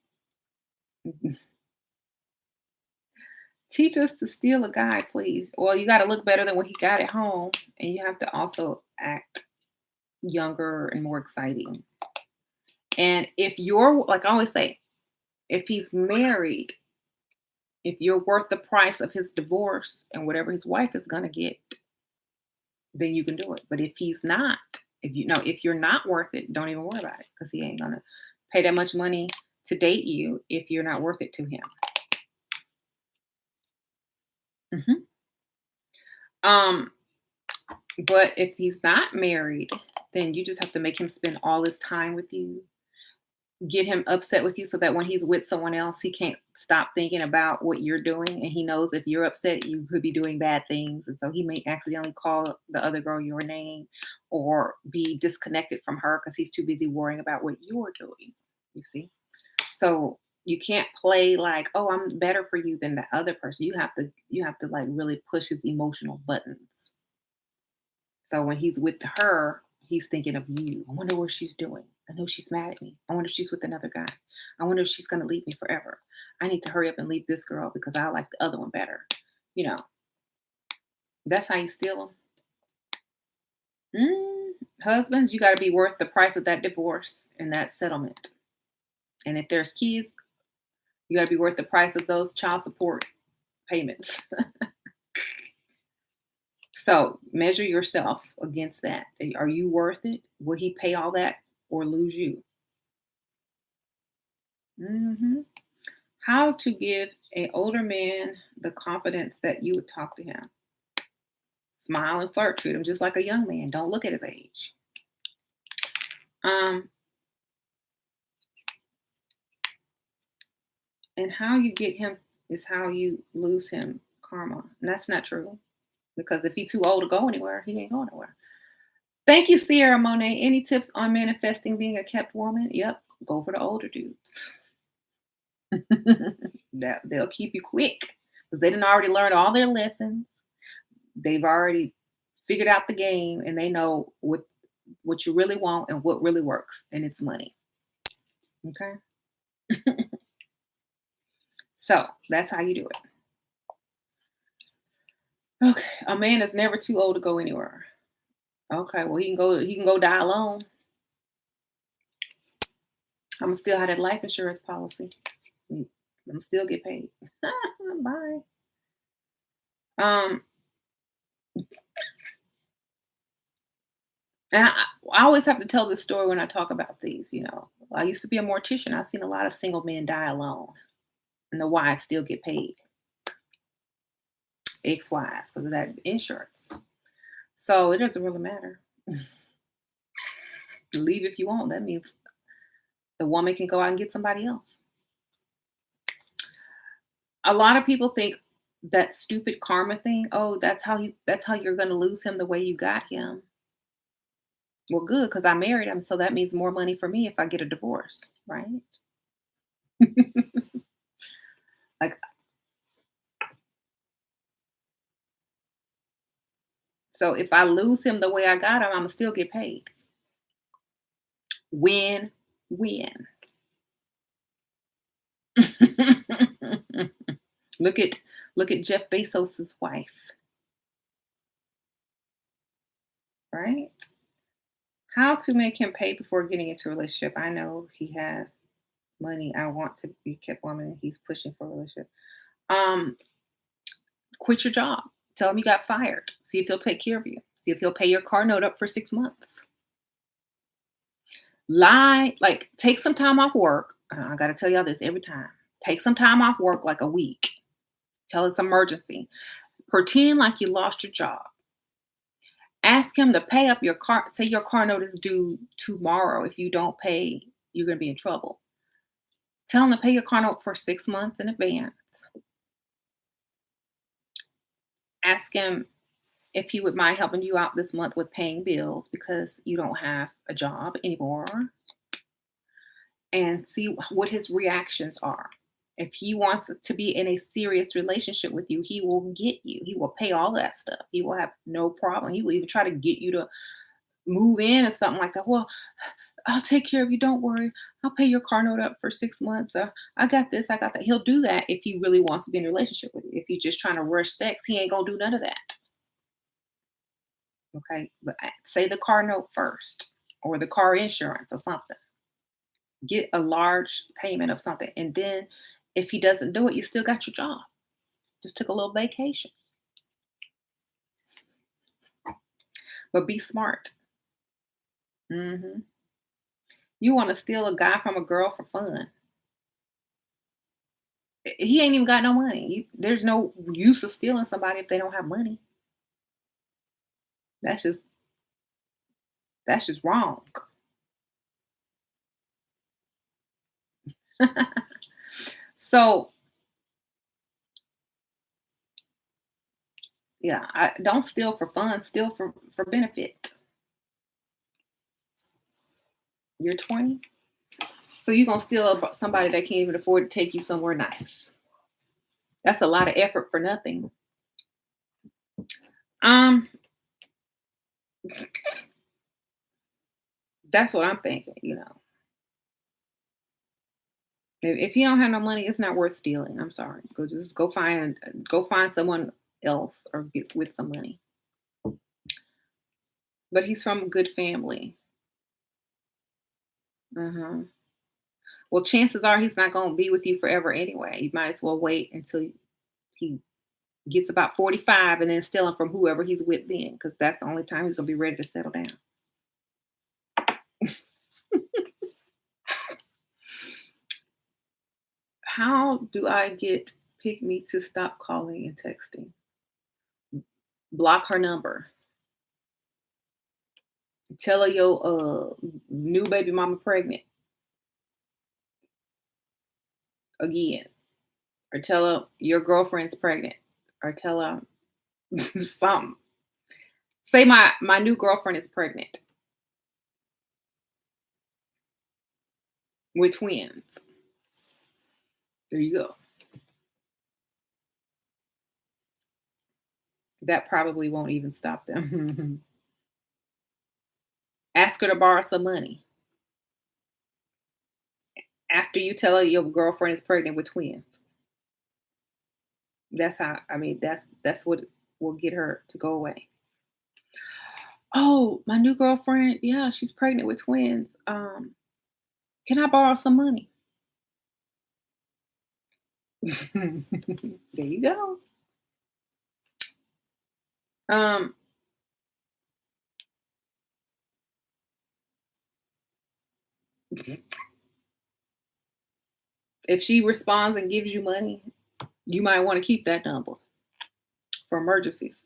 Teach us to steal a guy, please. Well, you got to look better than what he got at home, and you have to also act younger and more exciting. And if you're like I always say, if he's married, if you're worth the price of his divorce and whatever his wife is gonna get, then you can do it. But if he's not, if you're not worth it, don't even worry about it because he ain't gonna pay that much money to date you if you're not worth it to him. Mhm. Um, but if he's not married, then you just have to make him spend all his time with you, get him upset with you so that when he's with someone else, he can't stop thinking about what you're doing. And he knows if you're upset, you could be doing bad things. And so he may accidentally call the other girl your name or be disconnected from her because he's too busy worrying about what you're doing. You see? So You can't play like, "Oh, I'm better for you than the other person." You have to like really push his emotional buttons. So when he's with her, he's thinking of you. I wonder what she's doing. I know she's mad at me. I wonder if she's with another guy. I wonder if she's going to leave me forever. I need to hurry up and leave this girl because I like the other one better. You know, that's how you steal them. Husbands, you got to be worth the price of that divorce and that settlement. And if there's kids, you got to be worth the price of those child support payments. So measure yourself against that. Are you worth it? Will he pay all that or lose you? hmm How to give an older man the confidence that you would talk to him. Smile and flirt. Treat him just like a young man. Don't look at his age. Um, and how you get him is how you lose him karma. And that's not true. Because if he's too old to go anywhere, he ain't going nowhere. Thank you, Sierra Monet. Any tips on manifesting being a kept woman? Yep. Go for the older dudes. That they'll keep you quick because they didn't already learn all their lessons. They've already figured out the game and they know what you really want and what really works, and it's money. Okay. So that's how you do it. Okay. A man is never too old to go anywhere. Okay, well he can go die alone. I'm gonna still have that life insurance policy. I'm still get paid. Bye. Um and I always have to tell this story when I talk about these. I used to be a mortician. I've seen a lot of single men die alone, and the wives still get paid, ex-wives, because of that insurance. So it doesn't really matter. Leave if you want. That means the woman can go out and get somebody else. A lot of people think that stupid karma thing. Oh, that's how you're going to lose him the way you got him. Well, good, because I married him, so that means more money for me if I get a divorce, right? Like, so if I lose him the way I got him, I'm gonna still get paid. Win, win. look at look at Jeff Bezos's wife, right? How to make him pay before getting into a relationship? I know he has money. I want to be kept woman, and he's pushing for a relationship. Um, Quit your job. Tell him you got fired. See if he'll take care of you. See if he'll pay your car note up for 6 months. Lie, like take some time off work. I got to tell y'all this every time. Take some time off work, like a week. Tell it's emergency. Pretend like you lost your job. Ask him to pay up your car. Say your car note is due tomorrow. If you don't pay, you're going to be in trouble. Tell him to pay your car note for 6 months in advance. Ask him if he would mind helping you out this month with paying bills because you don't have a job anymore, and see what his reactions are. If he wants to be in a serious relationship with you, he will get you. He will pay all that stuff. He will have no problem. He will even try to get you to move in or something like that. Well, I'll take care of you. Don't worry. I'll pay your car note up for 6 months. I got this. I got that. He'll do that if he really wants to be in a relationship with you. If you're just trying to rush sex, he ain't going to do none of that. Okay. But say the car note first or the car insurance or something. Get a large payment of something. And then if he doesn't do it, you still got your job. Just took a little vacation. But be smart. hmm You want to steal a guy from a girl for fun. He ain't even got no money. There's no use of stealing somebody if they don't have money. That's just that's just wrong. So yeah, I don't steal for fun. Steal for benefit. You're 20. So you gonna steal somebody that can't even afford to take you somewhere nice. That's a lot of effort for nothing. Um, that's what I'm thinking. If you don't have no money, it's not worth stealing. I'm sorry. Go find someone else or get with some money. But he's from a good family. Uh-huh. Well, chances are he's not gonna be with you forever anyway. You might as well wait until he gets about 45 and then steal him from whoever he's with then, because that's the only time he's gonna be ready to settle down. How do I get Pick Me to stop calling and texting? Block her number. Tell her your new baby mama pregnant again. Or tell her your girlfriend's pregnant. Or tell her something. Say my new girlfriend is pregnant with twins. There you go. That probably won't even stop them. Ask her to borrow some money after you tell her your girlfriend is pregnant with twins. That's how. I mean, that's what will get her to go away. Oh, my new girlfriend, yeah, she's pregnant with twins. Can I borrow some money? There you go. Um, if she responds and gives you money, you might want to keep that number for emergencies.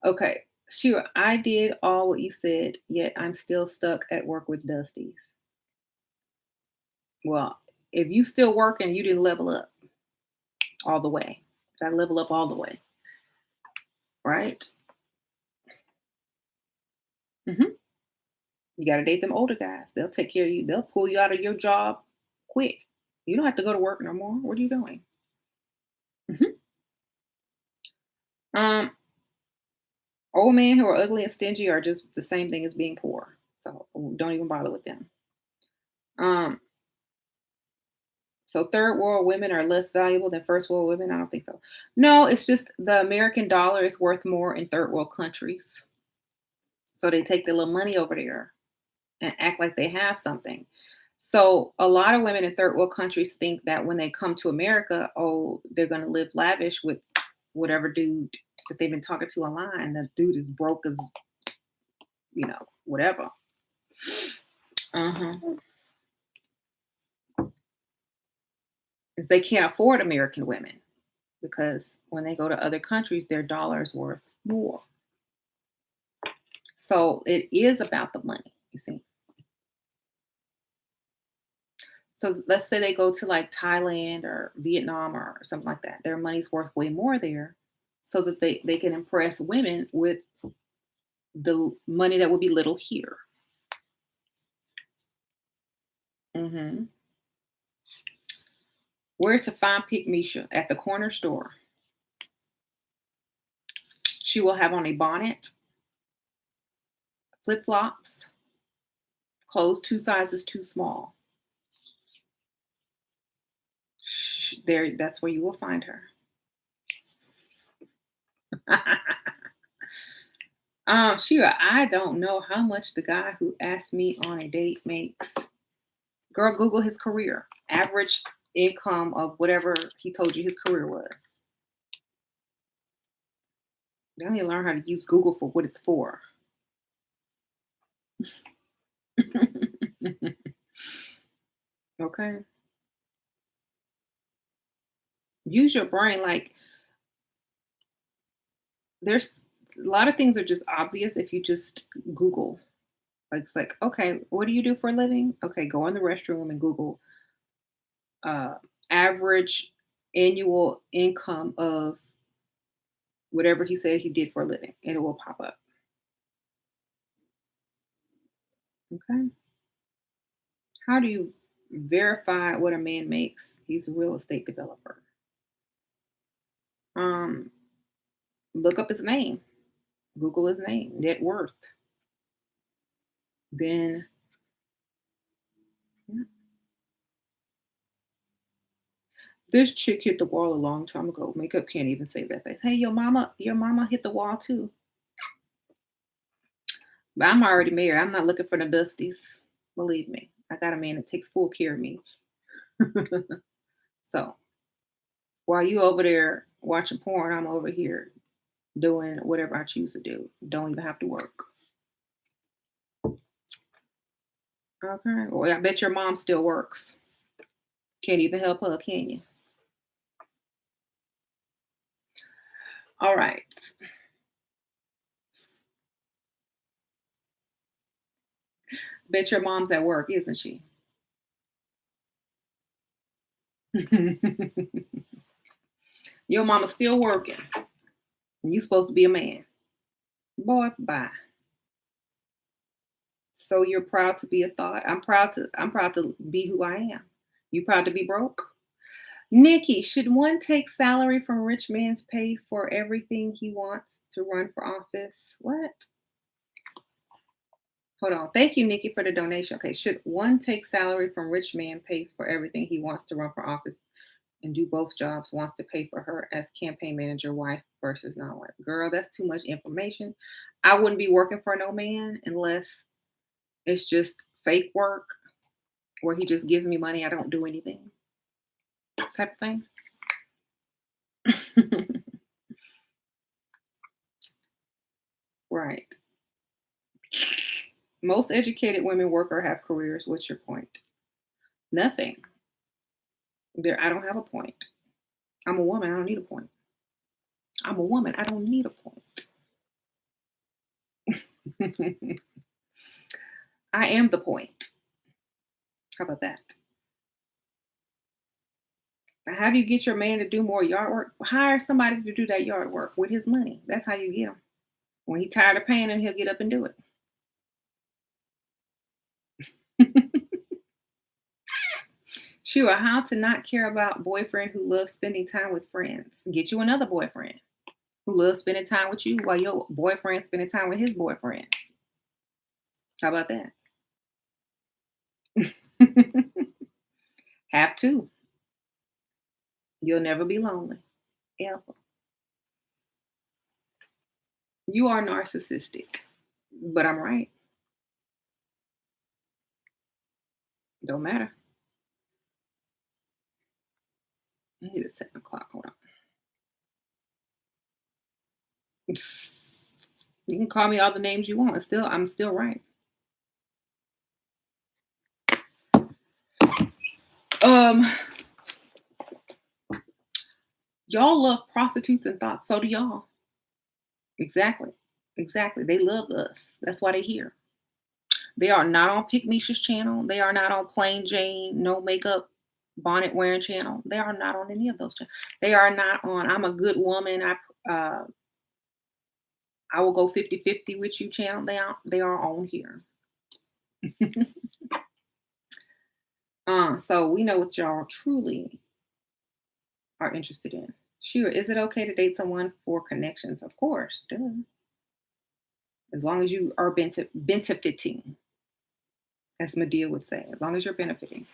Okay, sure. I did all what you said, yet I'm still stuck at work with Dusties. Well, if you still working, you didn't level up all the way. Got to level up all the way, right? Hmm. You got to date them older guys. They'll take care of you. They'll pull you out of your job quick. You don't have to go to work no more. What are you doing? Hmm. Um, Old men who are ugly and stingy are just the same thing as being poor. So don't even bother with them. Um, so third world women are less valuable than first world women. I don't think so. No, it's just the American dollar is worth more in third world countries. So they take the little money over there and act like they have something. So a lot of women in third world countries think that when they come to America, oh, they're going to live lavish with whatever dude that they've been talking to online. And the dude is broke as, whatever. Uh-huh. Is they can't afford American women because when they go to other countries, their dollar is worth more. So it is about the money, you see. So let's say they go to like Thailand or Vietnam or something like that. Their money's worth way more there so that they can impress women with the money that would be little here. Hmm. Where to find Pick Misha? At the corner store. She will have on a bonnet, flip flops, clothes 2 sizes too small. There, that's where you will find her. Sheila, I don't know how much the guy who asked me on a date makes. Girl, Google his career. Average income of whatever he told you his career was. You need to learn how to use Google for what it's for. Okay. Use your brain. Like, there's a lot of things are just obvious if you just Google. Like, it's like, okay, what do you do for a living? Okay, go in the restroom and Google uh, average annual income of whatever he said he did for a living, and it will pop up. Okay. How do you Verify what a man makes. He's a real estate developer. Um, Look up his name. Google his name, net worth. Then yeah, this chick hit the wall a long time ago. Makeup can't even save that face. Hey, your mama hit the wall too. But I'm already married. I'm not looking for the dusties. Believe me. I got a man that takes full care of me. So while you over there watching porn, I'm over here doing whatever I choose to do. Don't even have to work. Okay. Well, I bet your mom still works. Can't even help her, can you? All right. Bet your mom's at work, isn't she? Your mama's still working. And you supposed to be a man. Boy, bye. So you're proud to be a thought. I'm proud to be who I am. You proud to be broke? Nikki, should one take salary from rich man's pay for everything he wants to run for office? What? Hold on. Thank you, Nikki, for the donation. Okay. Should one take salary from rich man pays for everything he wants to run for office and do both jobs, wants to pay for her as campaign manager, wife versus non-wife? Girl, that's too much information. I wouldn't be working for no man unless it's just fake work where he just gives me money. I don't do anything. Type of thing. Right. Most educated women work or have careers. What's your point? Nothing. There, I don't have a point. I'm a woman. I don't need a point. I'm a woman. I don't need a point. I am the point. How about that? How do you get your man to do more yard work? Hire somebody to do that yard work with his money. That's how you get him. When he's tired of paying him, he'll get up and do it. Sure, how to not care about boyfriend who loves spending time with friends. Get you another boyfriend who loves spending time with you while your boyfriend spending time with his boyfriend. How about that? Have to. You'll never be lonely. Ever. You are narcissistic, but I'm right. Don't matter. I need a 7 o'clock. Hold on. You can call me all the names you want. I'm still right. Um, y'all love prostitutes and thoughts. So do y'all. Exactly. Exactly. They love us. That's why they're here. They are not on Pick Misha's channel. They are not on Plain Jane, no makeup, bonnet wearing channel. They are not on any of those channels. They are not on I'm a good woman. I will go 50-50 with you channel. They are on here. So we know what y'all truly are interested in. Sure. Is it okay to date someone for connections? Of course. Duh. As long as you are benefiting, as Medea would say, as long as you're benefiting.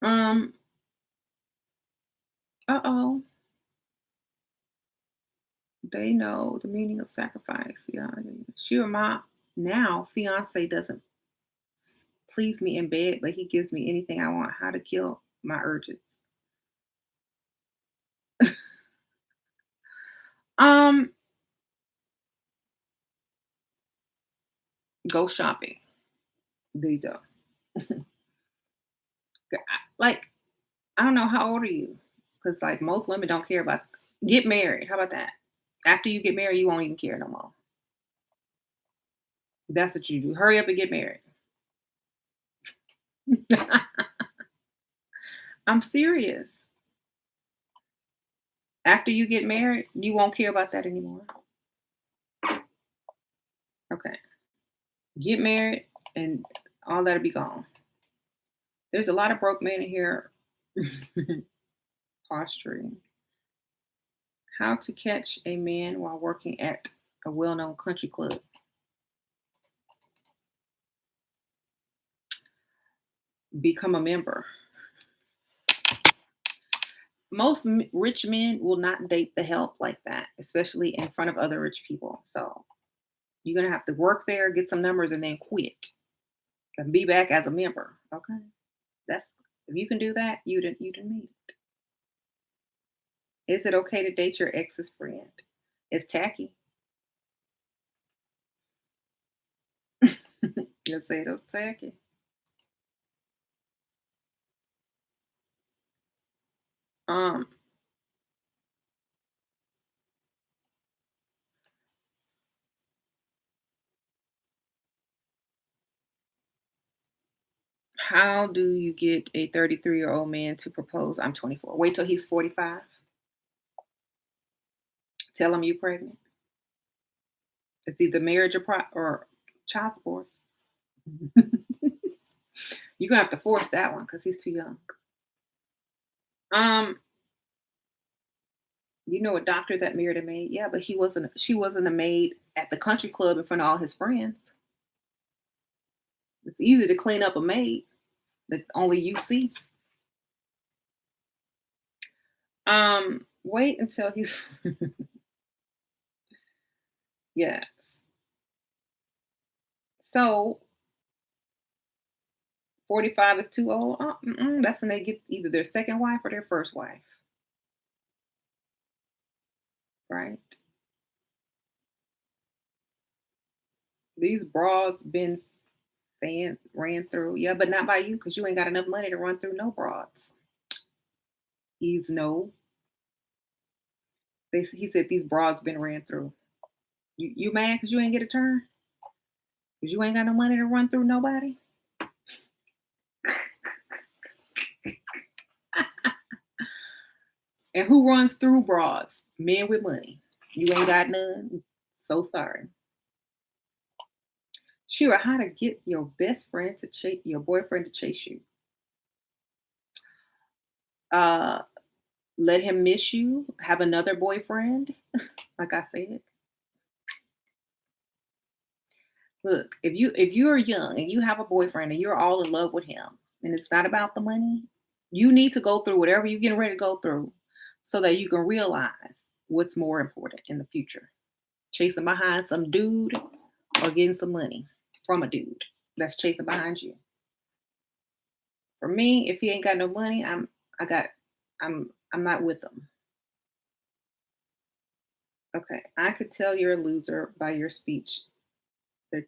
Um, uh-oh. They know the meaning of sacrifice. Yeah. Sure, my now fiance doesn't please me in bed, but he gives me anything I want. How to kill my urges. Um, go shopping. There you go. Like, I don't know, how old are you? Because like most women don't care about get married. How about that? After you get married, you won't even care no more. That's what you do. Hurry up and get married. I'm serious. After you get married, you won't care about that anymore. Okay. Get married and all that'll be gone. There's a lot of broke men in here posturing. How to catch a man while working at a well-known country club. Become a member. Most rich men will not date the help like that, especially in front of other rich people. So you're gonna have to work there, get some numbers, and then quit and be back as a member. Okay, that's if you can do that, you didn't meet. Is it okay to date your ex's friend? It's tacky. Let's say it's tacky. Um, how do you get a 33-year-old man to propose? I'm 24. Wait till he's 45. Tell him you're pregnant. It's either marriage or child support. You're gonna have to force that one because he's too young. Um, you know a doctor that married a maid? Yeah, but she wasn't a maid at the country club in front of all his friends. It's easy to clean up a maid that only you see. Wait until he's yeah. So 45 is too old. That's when they get either their second wife or their first wife, right? These broads been ran through. Yeah, but not by you because you ain't got enough money to run through no broads. Eve no. He said these broads been ran through. You mad because you ain't get a turn? Because you ain't got no money to run through nobody? And who runs through broads? Men with money. You ain't got none. So sorry. Shira, how to get your best friend to chase your boyfriend to chase you? Uh, let him miss you. Have another boyfriend. Like I said, look, if you're young and you have a boyfriend and you're all in love with him, and it's not about the money, you need to go through whatever you're getting ready to go through, so that you can realize what's more important in the future: chasing behind some dude or getting some money from a dude that's chasing behind you. For me, if he ain't got no money, I got I'm not with them. Okay, I could tell you're a loser by your speech. The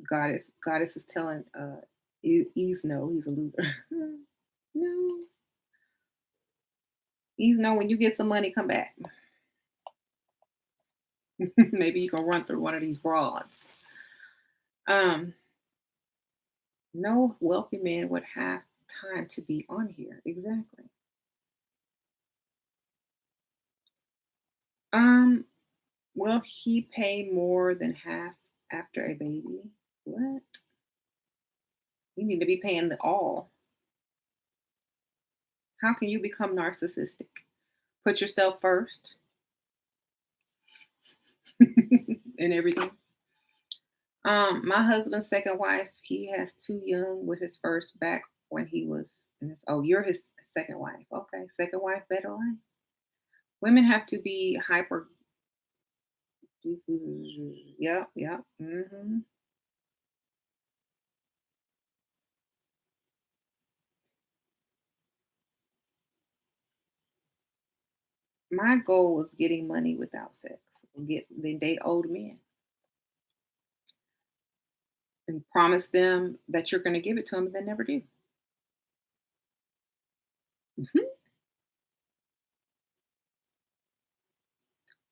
goddess is telling Ease no, he's a loser. No, Ease no. When you get some money, come back. Maybe you can run through one of these broads. Um, no wealthy man would have time to be on here. Exactly. Um, will he pay more than half after a baby? What? You need to be paying the all. How can you become narcissistic? Put yourself first and everything. My husband's second wife, he has two young with his first back when he was in his, oh, you're his second wife. Okay, second wife, better life. Women have to be hyper. Yeah, yeah. My goal was getting money without sex. Then date old men and promise them that you're going to give it to them, and they never do. Mhm.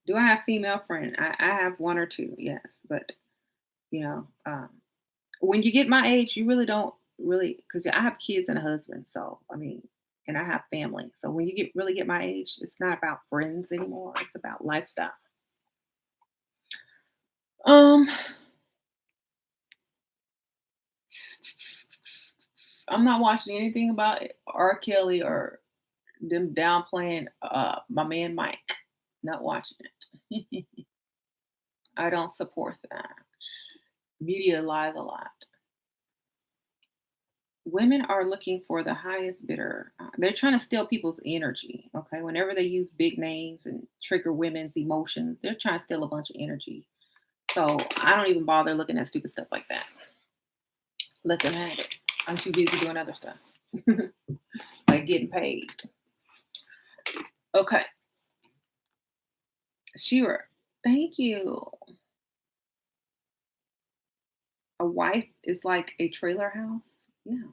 Do I have female friend? I have one or two, yes, but you know, when you get my age, you really don't really because I have kids and a husband, so I mean, and I have family. So when you get my age, it's not about friends anymore. It's about lifestyle. Um, I'm not watching anything about R. Kelly or them downplaying my man Mike. Not watching it. I don't support that. Media lies a lot. Women are looking for the highest bidder. They're trying to steal people's energy. Okay. Whenever they use big names and trigger women's emotions, they're trying to steal a bunch of energy. So I don't even bother looking at stupid stuff like that. Let them have it. I'm too busy doing other stuff, like getting paid. Okay. Shira, thank you. A wife is like a trailer house. Yeah.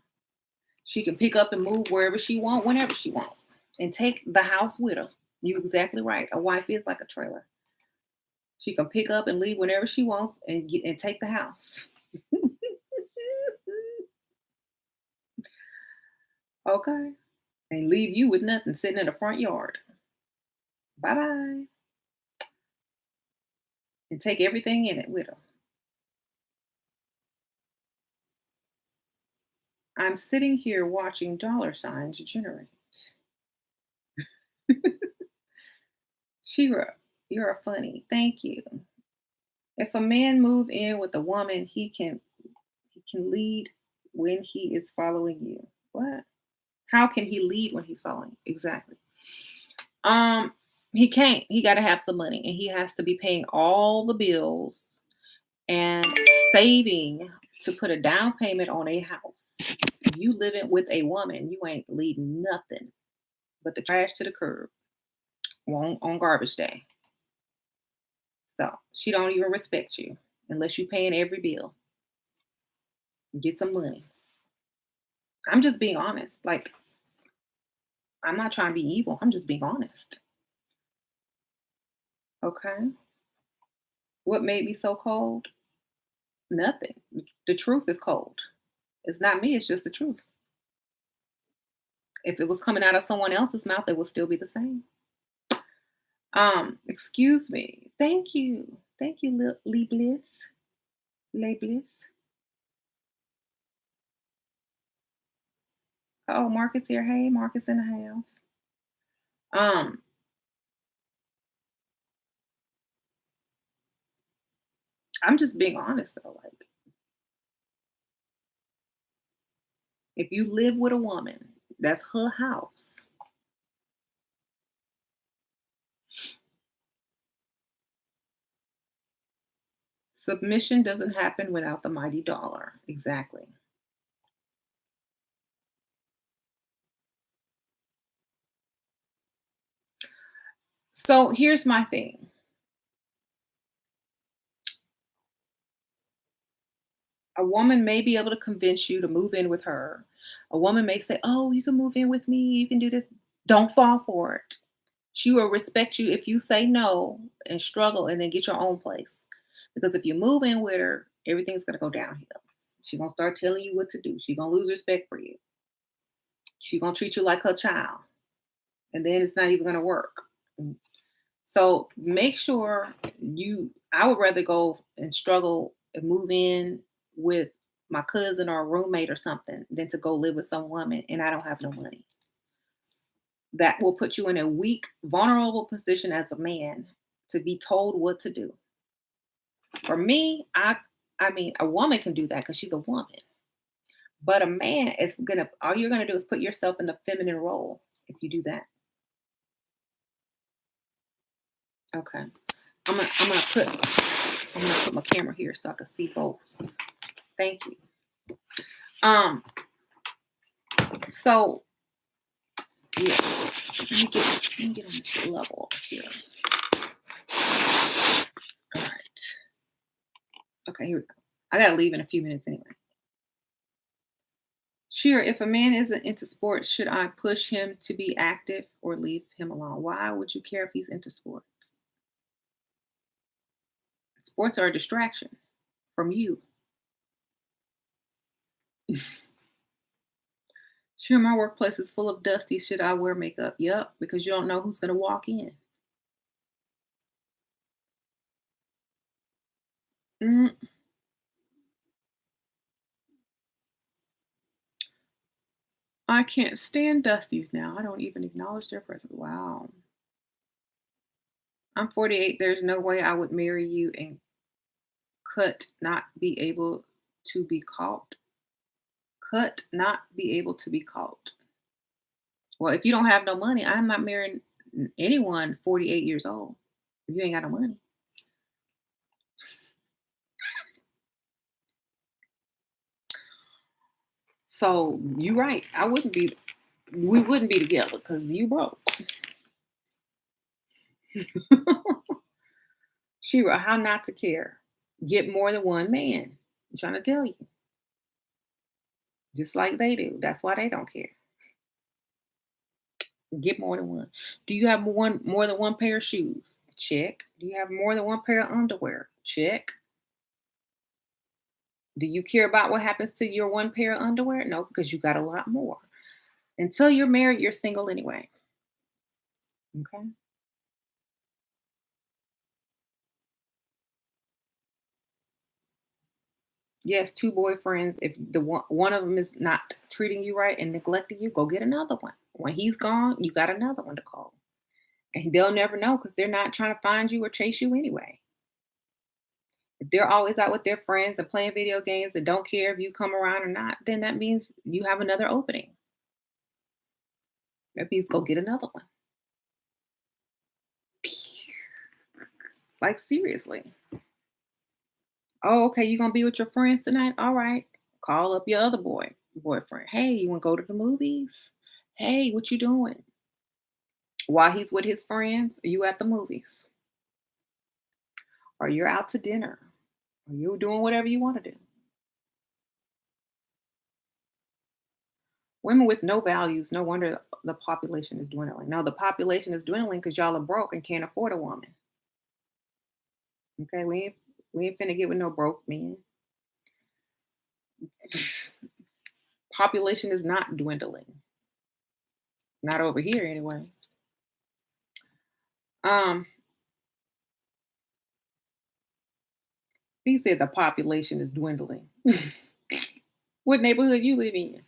She can pick up and move wherever she want, whenever she want, and take the house with her. You exactly right. A wife is like a trailer. She can pick up and leave whenever she wants and get and take the house. Okay. And leave you with nothing sitting in the front yard. Bye bye. And take everything in it with her. I'm sitting here watching dollar signs generate. Shira, you're funny. Thank you. If a man move in with a woman, he can lead when he is following you. What? How can he lead when he's following? Exactly. Um, he can't. He got to have some money, and he has to be paying all the bills and saving to put a down payment on a house. If you living with a woman, you ain't leading nothing but the trash to the curb on garbage day. So she don't even respect you unless you paying every bill. Get some money. I'm just being honest. Like I'm not trying to be evil. I'm just being honest. Okay. What made me so cold? Nothing. The truth is cold. It's not me, it's just the truth. If it was coming out of someone else's mouth, it would still be the same. Excuse me. Thank you. Thank you, Lee Bliss. Lee Bliss. Oh, Marcus here. Hey, Marcus in the house. Um, I'm just being honest though. Like, if you live with a woman, that's her house. Submission doesn't happen without the mighty dollar. Exactly. So here's my thing. A woman may be able to convince you to move in with her. A woman may say, "Oh, you can move in with me. You can do this." Don't fall for it. She will respect you if you say no and struggle and then get your own place. Because if you move in with her, everything's gonna go downhill. She's gonna start telling you what to do. She's gonna lose respect for you. She's gonna treat you like her child. And then it's not even gonna work. So make sure I would rather go and struggle and move in with my cousin or a roommate or something than to go live with some woman and I don't have no money. That will put you in a weak, vulnerable position as a man to be told what to do. For me, I mean a woman can do that because she's a woman. But a man is gonna all you're gonna do is put yourself in the feminine role if you do that. Okay. I'm gonna put my camera here so I can see both. Thank you. Um, so yeah, let me get on this level here. All right. Okay, here we go. I gotta leave in a few minutes anyway. Sure, if a man isn't into sports, should I push him to be active or leave him alone? Why would you care if he's into sports? Sports are a distraction from you. Sure, my workplace is full of dusty. Should I wear makeup? Yep, because you don't know who's gonna walk in. Mm, I can't stand Dusties now. I don't even acknowledge their presence. Wow. I'm 48. There's no way I would marry you and could not be able to be caught. Could not be able to be caught. Well, if you don't have no money, I'm not marrying anyone 48 years old. If you ain't got no money. So you right. We wouldn't be together because you broke. She wrote, how not to care. Get more than one man. I'm trying to tell you. Just like they do. That's why they don't care. Get more than one. Do you have more than one pair of shoes? Check. Do you have more than one pair of underwear? Check. Do you care about what happens to your one pair of underwear? No, because you got a lot more. Until you're married, you're single anyway. Okay. Yes, two boyfriends. If the one of them is not treating you right and neglecting you, go get another one. When he's gone, you got another one to call. And they'll never know because they're not trying to find you or chase you anyway. If they're always out with their friends and playing video games and don't care if you come around or not, then that means you have another opening. That means go get another one. Like seriously. Oh, okay, you gonna be with your friends tonight? All right. Call up your other boyfriend. Hey, you wanna go to the movies? Hey, what you doing? While he's with his friends, are you at the movies? Or you're out to dinner? Or you doing whatever you want to do? Women with no values, no wonder the population is dwindling. No, the population is dwindling because y'all are broke and can't afford a woman. Okay, we ain't finna get with no broke men. Population is not dwindling. Not over here anyway. Um, he said the population is dwindling. What neighborhood you live in?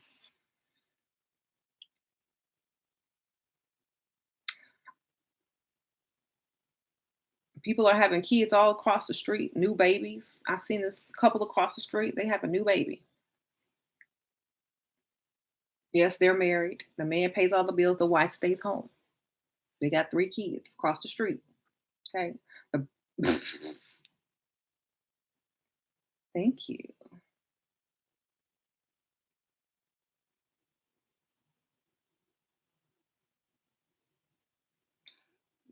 People are having kids all across the street, new babies. I've seen this couple across the street. They have a new baby. Yes, they're married. The man pays all the bills. The wife stays home. They got 3 kids across the street. Okay. The- Thank you.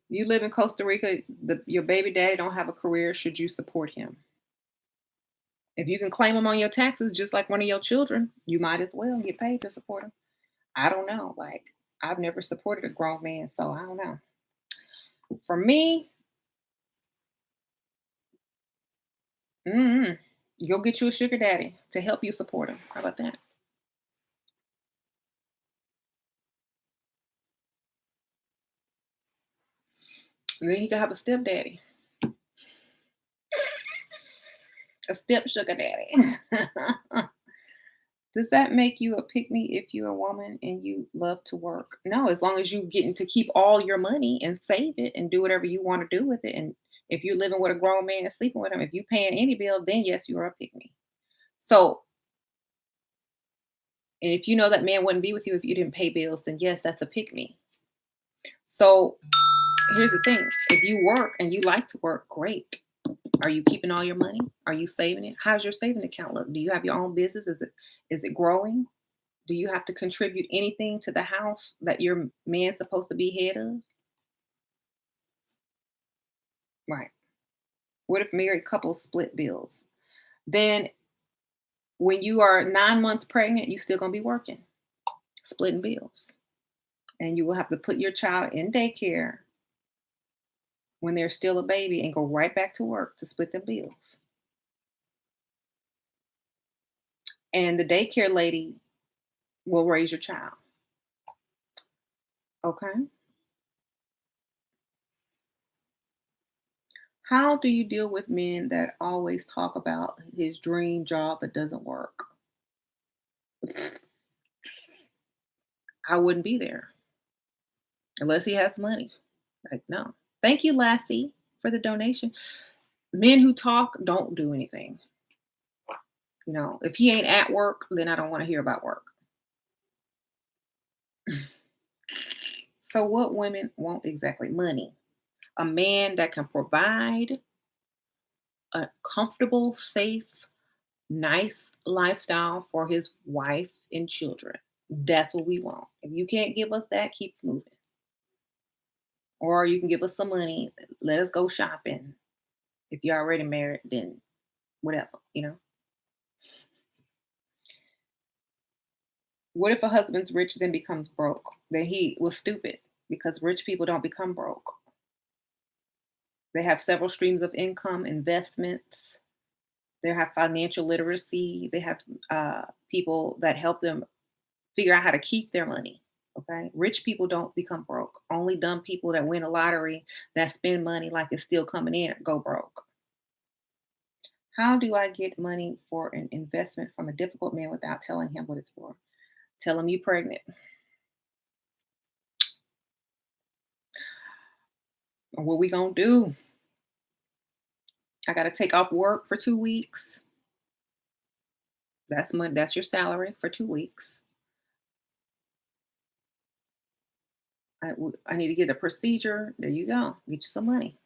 You live in Costa Rica. Your baby daddy don't have a career. Should you support him? If you can claim him on your taxes, just like one of your children, you might as well get paid to support him. I don't know. Like I've never supported a grown man, so I don't know. For me, mm go get you a sugar daddy to help you support him. How about that? And then you can have a stepdaddy, a step sugar daddy. Does that make you a pick me if you're a woman and you love to work? No, as long as you getting to keep all your money and save it and do whatever you want to do with it. And if you're living with a grown man and sleeping with him, if you paying any bill, then yes, you are a pick me. So, and if you know that man wouldn't be with you if you didn't pay bills, then yes, that's a pick me. So here's the thing: if you work and you like to work, great. Are you keeping all your money? Are you saving it? How's your saving account look? Do you have your own business? Is it growing? Do you have to contribute anything to the house that your man's supposed to be head of? Right. What if married couples split bills? Then when you are 9 months pregnant, you still gonna be working, splitting bills. And you will have to put your child in daycare when they're still a baby and go right back to work to split the bills. And the daycare lady will raise your child. Okay. How do you deal with men that always talk about his dream job but doesn't work? I wouldn't be there unless he has money. Like, no. Thank you, Lassie, for the donation. Men who talk don't do anything. If he ain't at work, then I don't want to hear about work. So, what women want exactly? Money. A man that can provide a comfortable, safe, nice lifestyle for his wife and children. That's what we want. If you can't give us that, keep moving. Or you can give us some money, let us go shopping. If you're already married, then whatever. What if a husband's rich then becomes broke? Then he was stupid because rich people don't become broke. They have several streams of income, investments. They have financial literacy. They have people that help them figure out how to keep their money. Okay. Rich people don't become broke. Only dumb people that win a lottery that spend money like it's still coming in go broke. How do I get money for an investment from a difficult man without telling him what it's for? Tell him you pregnant. What we gonna do? I gotta take off work for 2 weeks. That's money. That's your salary for 2 weeks. I need to get a procedure. There you go. Get you some money.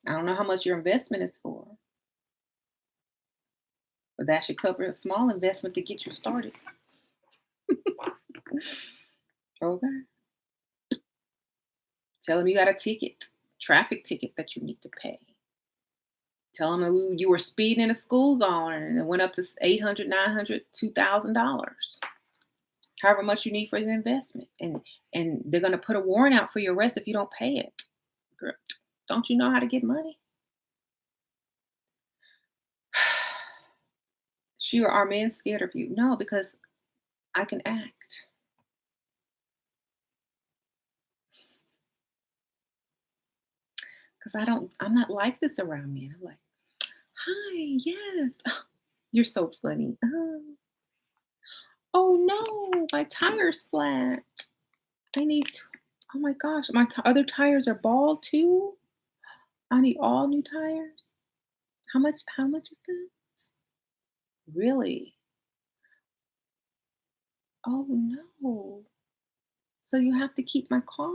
I don't know how much your investment is for, but that should cover a small investment to get you started. Okay. Tell them you got a ticket, traffic ticket that you need to pay. Tell them you were speeding in a school zone and it went up to 800, 900, $2,000. However much you need for the investment. And they're going to put a warrant out for your arrest if you don't pay it. Girl, don't you know how to get money? Sure, are men scared of you? No, because I can act. Because I'm not like this around men. I'm like, hi, yes. You're so funny. Oh no, my tire's flat. I need to, oh my gosh, my other tires are bald too. I need all new tires. How much is that? Really? Oh no. So you have to keep my car?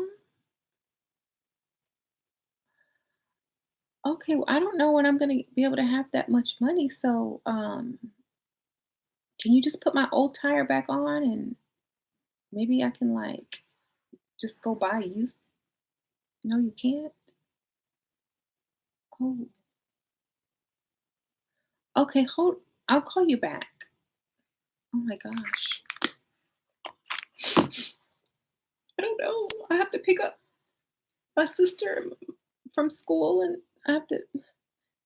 Okay, well, I don't know when I'm gonna be able to have that much money. So can you just put my old tire back on and maybe I can like just go buy used. No, you can't. Oh, okay, hold, I'll call you back. Oh my gosh. I don't know. I have to pick up my sister from school and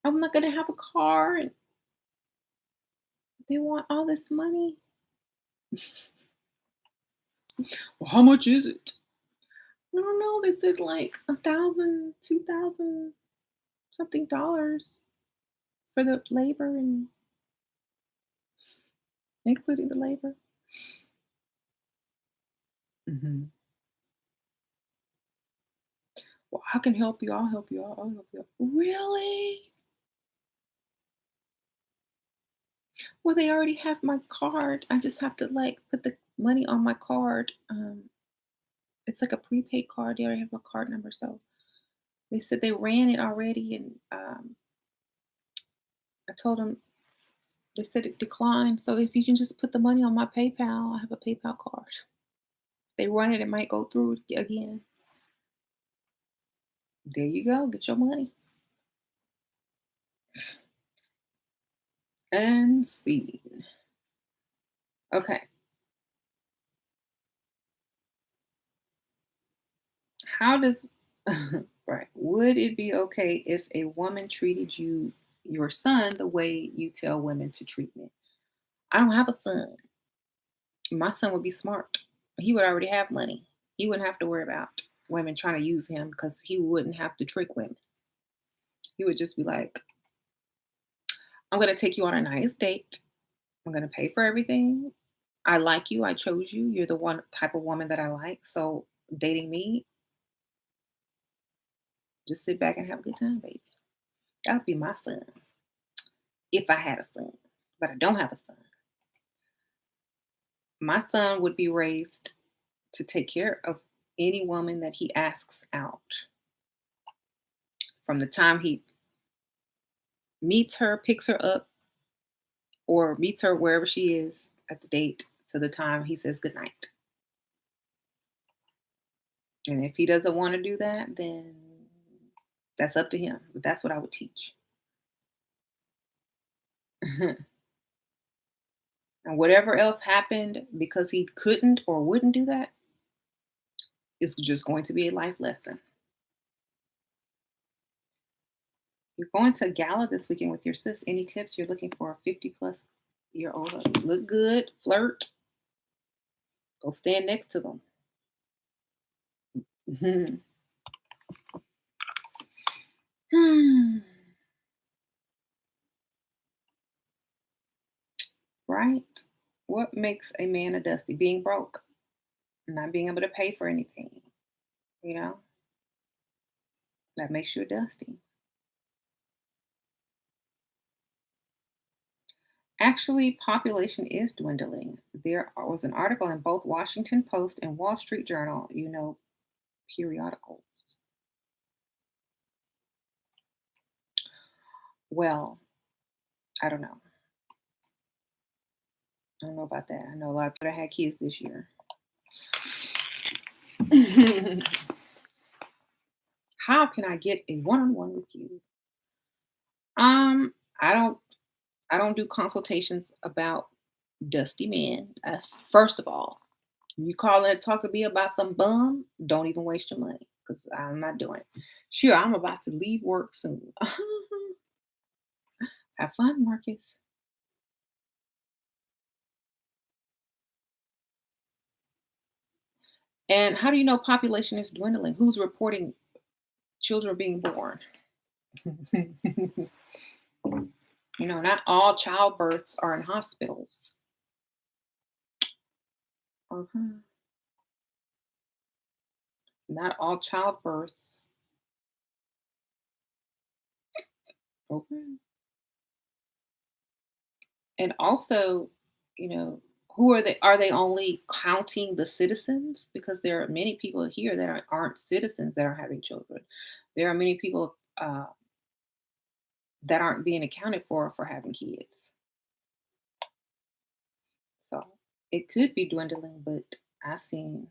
I'm not gonna have a car and they want all this money. Well, how much is it? I don't know. They said like 1,000, 2,000 something dollars for the labor and including the labor. Hmm. Well, I can help you. I'll help you. I'll help you. Really? Well, they already have my card. I just have to like put the money on my card. It's like a prepaid card. They already have my card number, so they said they ran it already, and I told them they said it declined. So if you can just put the money on my PayPal, I have a PayPal card. They run it, it might go through again. There you go. Get your money. And see. Okay. How does right? Would it be okay if a woman treated your son the way you tell women to treat me? I don't have a son. My son would be smart. He would already have money. He wouldn't have to worry about women trying to use him because he wouldn't have to trick women. He would just be like, I'm going to take you on a nice date. I'm going to pay for everything. I like you. I chose you. You're the one type of woman that I like. So dating me, just sit back and have a good time, baby. That would be my son if I had a son, but I don't have a son. My son would be raised to take care of any woman that he asks out from the time he meets her, picks her up, or meets her wherever she is at the date to the time he says goodnight. And if he doesn't want to do that, then that's up to him. But that's what I would teach. And whatever else happened because he couldn't or wouldn't do that, it's just going to be a life lesson. You're going to a gala this weekend with your sis. Any tips you're looking for a 50-plus-year-old? Look good, flirt, go stand next to them. Right? What makes a man a dusty? Being broke, not being able to pay for anything, you know, that makes you a dusty. Actually, population is dwindling. There was an article in both Washington Post and Wall Street Journal, periodicals. Well, I don't know. I don't know about that. I know a lot of people that had kids this year. How can I get a one-on-one with you? Um, I don't I don't do consultations about dusty men. That's first of all. You call in to talk to me about some bum, don't even waste your money because I'm not doing it. Sure, I'm about to leave work soon. Have fun, Marcus. And how do you know population is dwindling? Who's reporting children being born? Not all childbirths are in hospitals. Uh-huh. Not all childbirths. Okay. And also, you know, who are they? Are they only counting the citizens? Because there are many people here that aren't citizens that are having children. There are many people that aren't being accounted for having kids. So it could be dwindling, but I've seen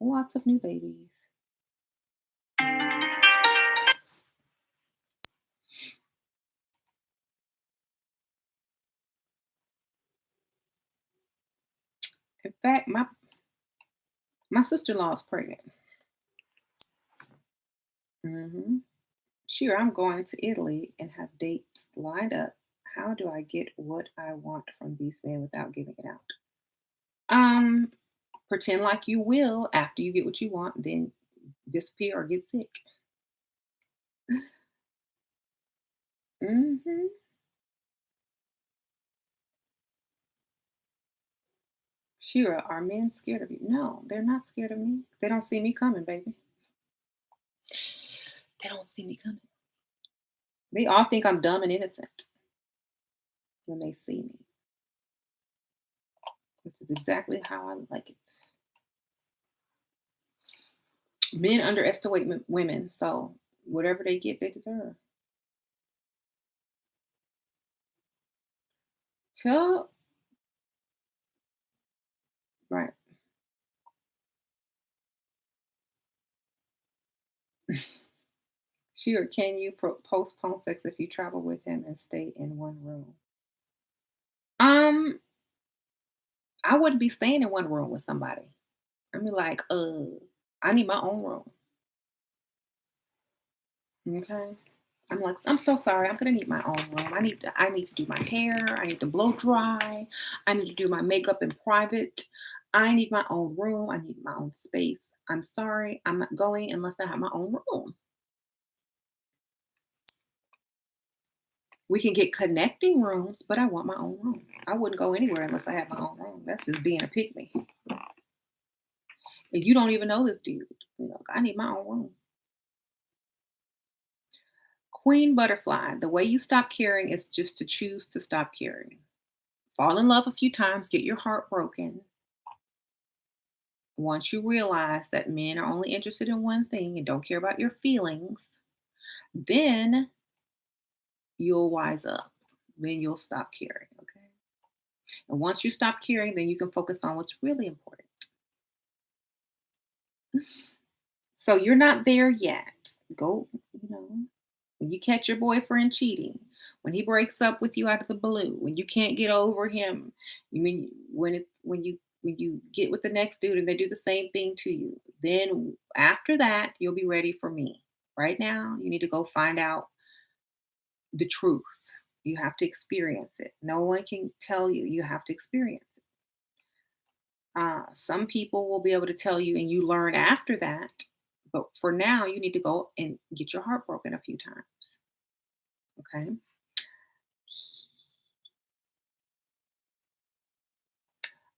lots of new babies. In fact, my sister-in-law is pregnant. Hmm. Sure, I'm going to Italy and have dates lined up. How do I get what I want from these men without giving it out? Um, Pretend like you will after you get what you want, then disappear or get sick. Hmm. Shira, are men scared of you? No, they're not scared of me. They don't see me coming, baby. They don't see me coming. They all think I'm dumb and innocent when they see me, which is exactly how I like it. Men underestimate women, so whatever they get, they deserve. Tell right. Sure, can you postpone sex if you travel with him and stay in one room? Um, I wouldn't be staying in one room with somebody. I'd be like, I need my own room. Okay. I'm like, I'm so sorry. I'm gonna need my own room. I need to do my hair. I need to blow dry. I need to do my makeup in private. I need my own room. I need my own space. I'm sorry. I'm not going unless I have my own room. We can get connecting rooms, but I want my own room. I wouldn't go anywhere unless I had my own room. That's just being a pick me. And you don't even know this dude. I need my own room. Queen butterfly. The way you stop caring is just to choose to stop caring. Fall in love a few times, get your heart broken. Once you realize that men are only interested in one thing and don't care about your feelings, then you'll wise up. Then you'll stop caring. Okay. And once you stop caring, then you can focus on what's really important. So you're not there yet. Go, when you catch your boyfriend cheating, when he breaks up with you out of the blue, when you can't get over him, you mean when you get with the next dude and they do the same thing to you, then after that you'll be ready for me. Right now, you need to go find out the truth. You have to experience it. No one can tell you. You have to experience it. Some people will be able to tell you, and you learn after that. But for now, you need to go and get your heart broken a few times. Okay.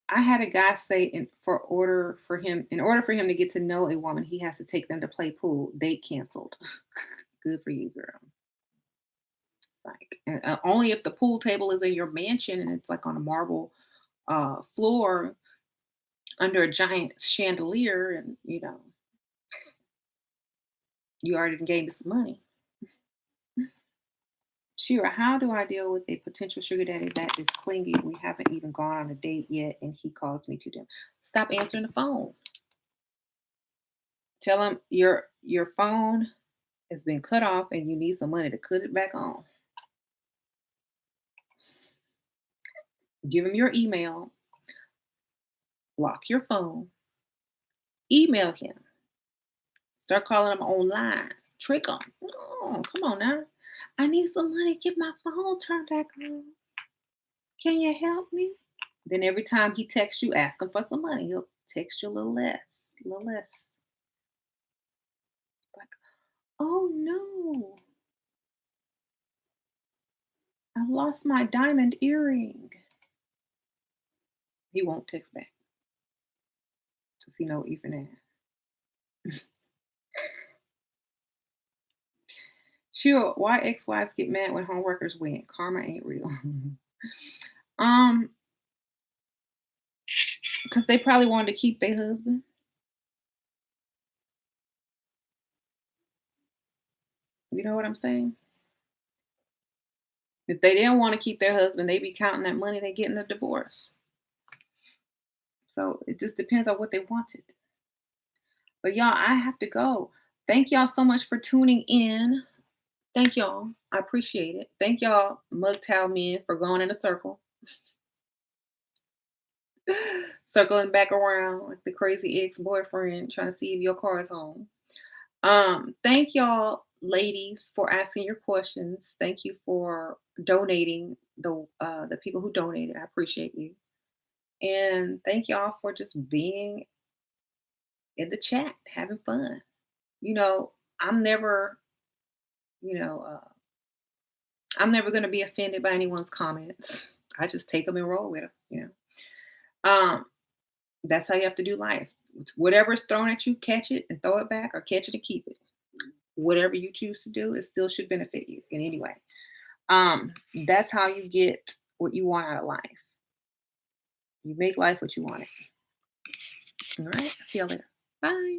I had a guy say in order for him to get to know a woman, he has to take them to play pool. Date canceled. Good for you, girl. Like only if the pool table is in your mansion and it's like on a marble floor under a giant chandelier, and you already gave me some money. Shira, how do I deal with a potential sugar daddy that is clingy? We haven't even gone on a date yet, and he calls me too dim. Stop answering the phone. Tell him your phone has been cut off, and you need some money to cut it back on. Give him your email. Block your phone. Email him. Start calling him online. Trick him. No, come on now. I need some money to get my phone turned back on. Can you help me? Then every time he texts you, ask him for some money. He'll text you a little less, a little less. Like, oh no, I lost my diamond earring. He won't text back because he know what you're finna ask. Sure, why ex-wives get mad when homeworkers win? Karma ain't real. um, because they probably wanted to keep their husband. You know what I'm saying? If they didn't want to keep their husband, they'd be counting that money they get in the divorce. So it just depends on what they wanted. But y'all, I have to go. Thank y'all so much for tuning in. Thank y'all. I appreciate it. Thank y'all, MGTOW men, for going in a circle. Circling back around like the crazy ex-boyfriend trying to see if your car is home. Thank y'all, ladies, for asking your questions. Thank you for donating, the people who donated. I appreciate you. And thank y'all for just being in the chat, having fun. I'm never, you know, I'm never going to be offended by anyone's comments. I just take them and roll with them. Um, that's how you have to do life. Whatever's thrown at you, catch it and throw it back, or catch it and keep it. Whatever you choose to do, it still should benefit you in any way. That's how you get what you want out of life. You make life what you want it. All right. See y'all later. Bye.